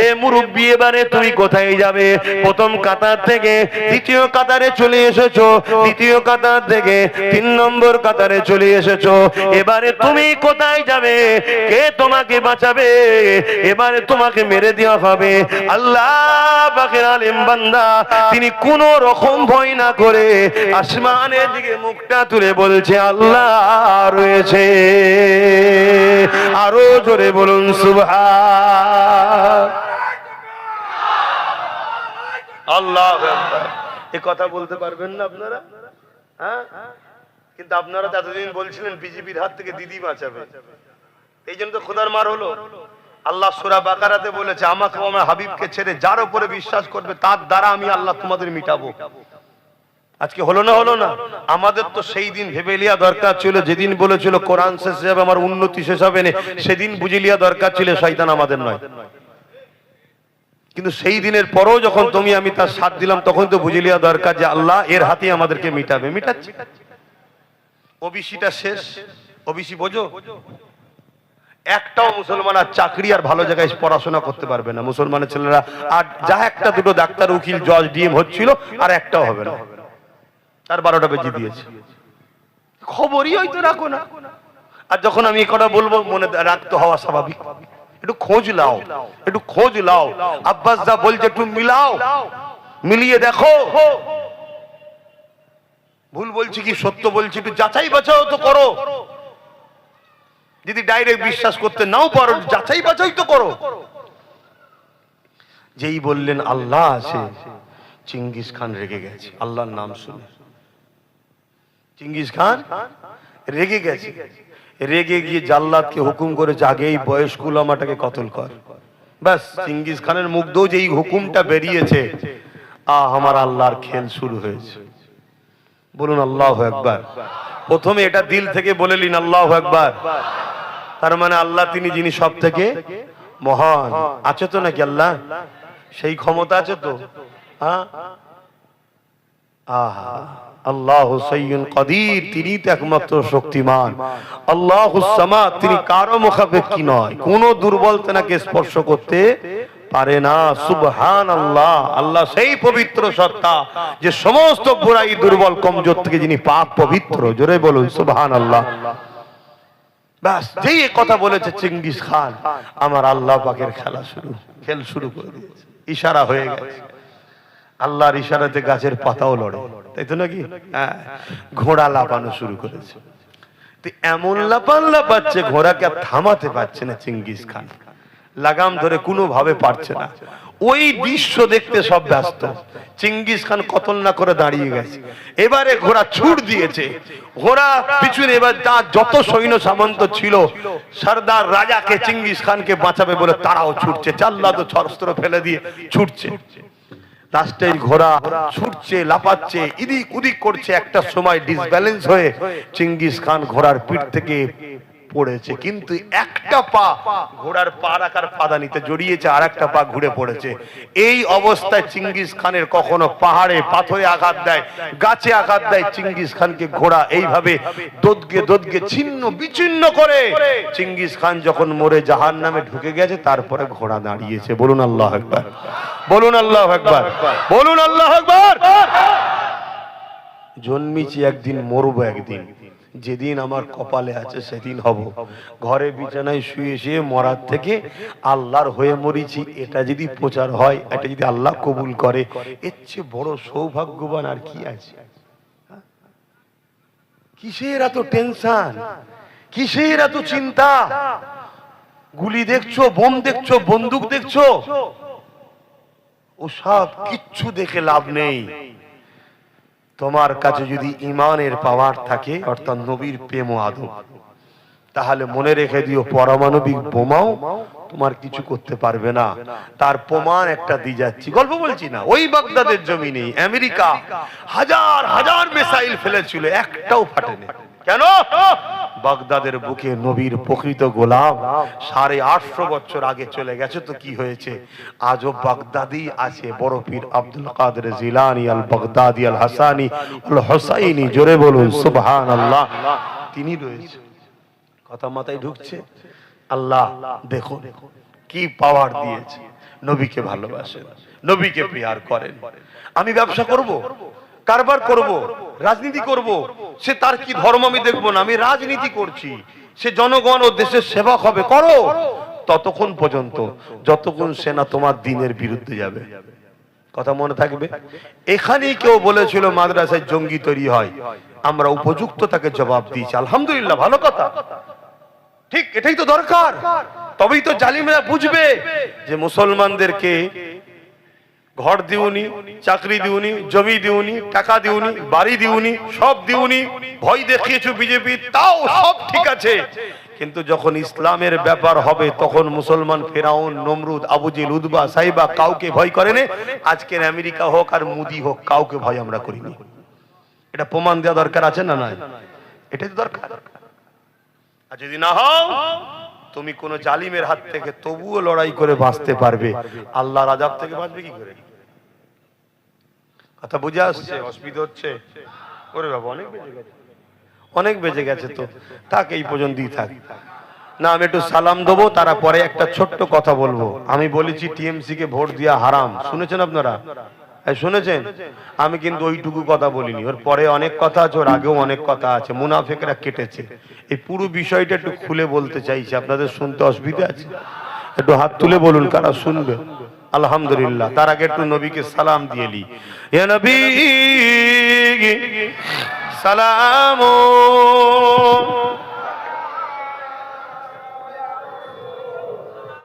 এ মুরব্বি, এবারে তুমি কোথায় যাবে? প্রথম কাতার থেকে দ্বিতীয় কাতারে চলে এসেছো, দ্বিতীয় কাতার থেকে 3 নম্বর কাতারে চলে এসেছো, এবারে তুমি কোথায় যাবে? কে তোমাকে বাঁচাবে? এবারে তোমাকে মেরে দেওয়া হবে। আল্লাহ পাকের আলেম বান্দা, তিনি কোন রকম ভয় না করে আসমানের দিকে মুখটা তুলে বলছে, আল্লাহ রয়েছে। আরো জোরে বলুন সুবহান আল্লাহু আকবার। এই কথা বলতে পারবেন না আপনারা? হ্যাঁ, কিন্তু আপনারা তো এতদিন বলছিলেন বিজেপির হাত থেকে দিদি বাঁচাবে, এই জন্য তো খোদার মার হলো। আল্লাহ সূরা বাকারাতে বলেছে, আমাকে আমার হাবিবকে ছেড়ে যার উপরে বিশ্বাস করবে তার দ্বারা আমি আল্লাহ তোমাদের মিটাবো। আজকে হলো না? হলো না? আমাদের তো সেই দিন ভেবে লিয়া দরকার ছিল, যেদিন বলেছিল কোরআন শেষ হবে আমার উন্নতি শেষ হবে না, সেদিন বুঝে লিয়া দরকার ছিল শয়তান আমাদের নয়। কিন্তু সেই দিনের পরেও যখন তুমি আমি তার সাথ দিলাম, তখন তো বুঝে লিয়া দরকার যে আল্লাহ এর হাতে আমাদেরকে মিটাবে। মিটাচ্ছে। ওবিসিটা শেষ। ওবিসি বোঝো, একটাও মুসলমান আর চাকরি আর ভালো জায়গায় পড়াশোনা করতে পারবে না। মুসলমানের ছেলেরা আর যা একটা দুটো ডাক্তার, উকিল, জজ, ডিএম হচ্ছিল, আর একটাও হবে না। তার 12টা বেজে দিয়েছে। খবরই হয়তো রাখো না। আর যখন আমি কথা বলবো, মনে রাখতে হওয়া স্বাভাবিক। একটু খোঁজ লাও, একটু খোঁজ লাও। আব্বাস যা বলছে একটু মিলাও, মিলিয়ে দেখো ভুল বলছি কি সত্য বলছি, একটু যাচাই বাছাও তো করো। যদি ডাইরেক্ট বিশ্বাস করতে নাও পারো, যাচাই বাছাই তো করো। যেই বললেন আল্লাহ আছে, চেঙ্গিস খান রেগে গেছে। আল্লাহর নাম শুনে চেঙ্গিস খান রেগে গেছে। রেগে গিয়ে জাল্লাদকে হুকুম করেছে, আগে এই বয়স্ক উলামাটাকে কতল কর। ব্যাস, চেঙ্গিস খানের মুখ দিয়ে যেই হুকুমটা বেরিয়েছে, আমার আল্লাহর খেল শুরু হয়েছে। বলুন আল্লাহু আকবার। প্রথমে এটা দিল থেকে বলে নিন আল্লাহু আকবার। তার মানে আল্লাহ তিনি যিনি সব থেকে মহান। আছে তো নাকি আল্লাহ? সেই ক্ষমতা আছে তো? হ্যাঁ, আহা, আল্লাহু সাইয়্যুন কাদির, তিনি তো একমাত্র শক্তিমান। আল্লাহুস সামাদ, তিনি কারো মুখাপেক্ষী নয়, কোন দুর্বল তেনাকে স্পর্শ করতে পারে না। সুবহানাল্লাহ, আল্লাহ সেই পবিত্র সত্তা যে সমস্ত বুরাই, দুর্বল, কমজোর থেকে যিনি পাক পবিত্র। জোরে বলুন সুবহানাল্লাহ। ব্যাস, যেই কথা বলেছে চেঙ্গিস খান, আমার আল্লাহ পাকের খেল শুরু করে দিয়েছে। ইশারা হয়ে গেছে। আল্লাহর ইশারাতে গাছের পাতাও লড়ে, তাই তো নাকি? হ্যাঁ, ঘোড়া লাফানো শুরু করেছে। এমন লাফান লাফাচ্ছে, ঘোড়াকে থামাতে পারছে না চেঙ্গিস খান। লাগাম ধরে কোনো ভাবে পারছে না। ওই দৃশ্য দেখতে সব ব্যস্ত। চেঙ্গিস খান কতল না করে দাঁড়িয়ে গেছে। এবারে ঘোড়া ছুট দিয়েছে। ঘোড়া পিছনে এবার তার যত সৈন্য সামন্ত ছিল, সর্দার রাজাকে, চেঙ্গিস খানকে বাঁচাবে বলে তারাও ছুটছে। জাল্লাদ তো অস্ত্র ফেলে দিয়ে ছুটছে। রাস্তায় ঘোড়া ছুটছে, লাফাচ্ছে, ইদিক উদিক করছে। একটা সময় ডিসব্যালেন্স হয়ে চেঙ্গিস খান ঘোড়ার পিঠ থেকে পড়েছে, কিন্তু একটা পা ঘোড়ার পা রাখার পাদানিতে জড়িয়েছে, আর একটা পা ঘুরে পড়েছে। এই অবস্থায় চেঙ্গিস খানের কখনো পাহাড়ে পাথরে আঘাত দেয়, গাছে আঘাত দেয়, চেঙ্গিস খানকে ঘোড়া এইভাবে দোদগে দোদগে ছিন্ন বিচ্ছিন্ন করে চেঙ্গিস খান যখন মরে জাহান্নামে ঢুকে গেছে, তারপরে ঘোড়া দাঁড়িয়েছে। বলুন আল্লাহু আকবার, বলুন আল্লাহু আকবার, বলুন আল্লাহু আকবার। জন্মিছি একদিন, মরবো একদিন। যেদিন আমার কপালে আছে সেদিন হব। ঘরে বিছানায় শুয়ে শুয়ে মরার থেকে আল্লাহর হয়ে মরিছি, এটা যদি প্রচার হয়, এটা যদি আল্লাহ কবুল করে, এর চেয়ে বড় সৌভাগ্যবান আর কি আছে? কিসের এত টেনশন, কিসের এত চিন্তা? গুলি দেখছো, বোম দেখছো, বন্দুক দেখছো, ও সব কিচ্ছু দেখে লাভ নেই। তোমার কাছে যদি ইমানের পাওয়ার থাকে, অর্থাৎ নবীর প্রেম ও আদব, তাহলে মনে রেখে দিও পারমাণবিক বোমাও তোমার কিছু করতে পারবে না। তার প্রমাণ একটা দিয়ে যাচ্ছি, গল্প বলছি না। ওই বাগদাদের জমিনে আমেরিকা হাজার হাজার মিসাইল ফেলেছিল, একটাও ফাটেনি। কেন? বাগদাদের বুকে নবীর প্রকৃত গোলাম 850 বছর আগে চলে গেছে, তো কি হয়েছে? আজও বাগদাদি আছে। বড় পীর আব্দুল কাদের জিলানী আল বাগদাদি আল হাসানি আল হুসাইনি, জোরে বলুন সুবহানাল্লাহ, তিনি রয়েছে। কথা মাথায় ঢুকছে? আল্লাহ দেখো কি পাওয়ার দিয়েছে। নবীকে ভালোবাসেন, নবীকে প্রিয়ার করেন। আমি ব্যবসা করব, কারবার করব, রাজনীতি করব, সে তার কি ধর্ম আমি দেখবো না, আমি রাজনীতি করছি। সে জনগণ ও দেশের সেবক হবে, করো, ততক্ষণ পর্যন্ত যতক্ষণ সে না তোমার দ্বীনের বিরুদ্ধে যাবে। কথা মনে থাকবে। এখানেই কেউ বলেছিল মাদ্রাসায় জঙ্গি তৈরি হয়, আমরা উপযুক্ত তাকে জবাব দিয়েছি, আলহামদুলিল্লাহ, ভালো কথা, ঠিক, এটাই তো দরকার। তবেই তো জালিমেরা বুঝবে যে মুসলমানদেরকে ঘর দিউনি, চাকরি দিউনি, জমি দিউনি, টাকা দিউনি, বাড়ি দিউনি, সব দিউনি, ভয় দেখিয়েছো বিজেপি, তাও সব ঠিক আছে, কিন্তু যখন ইসলামের ব্যাপার হবে তখন মুসলমান ফেরাউন, নমরুদ, আবু জেহেল, উতবা, সাইবা কাউকে ভয় করে না। আজকের আমেরিকা হোক আর মোদি হোক, কাউকে ভয় আমরা করিনি। এটা প্রমাণ দেওয়া দরকার আছে না নাই? এটাই তো দরকার। আর যদি না হও, তুমি কোন জালিমের হাত থেকে তবুও লড়াই করে বাঁচতে পারবে, আল্লাহর আযাব থেকে বাঁচবে কি করে? কথা বুঝে আসছে? অসুবিধা হচ্ছে? ওরে বাবা, অনেক বেজে গেছে, অনেক বেজে গেছে, তো থাক, এই পর্যন্তই থাক। না, আমি একটু সালাম দেবো, তারপরে একটা ছোট্ট কথা বলবো। আমি বলেছি টিএমসি কে ভোট দেওয়া হারাম, শুনেছেন আপনারা? শুনেছেন? আমি কিন্তু ওইটুকু কথা বলিনি, ওর পরে অনেক কথা আছে, ওর আগেও অনেক কথা আছে। মুনাফিকরা কেটেছে। এই পুরো বিষয়টা একটু খুলে বলতে চাইছি, আপনাদের শুনতে অসুবিধা আছে? একটু হাত তুলে বলুন কারা শুনবে। আলহামদুলিল্লাহ। তার আগে একটু নবীকে সালাম দিয়ে নি। ইয়া নবী সালাম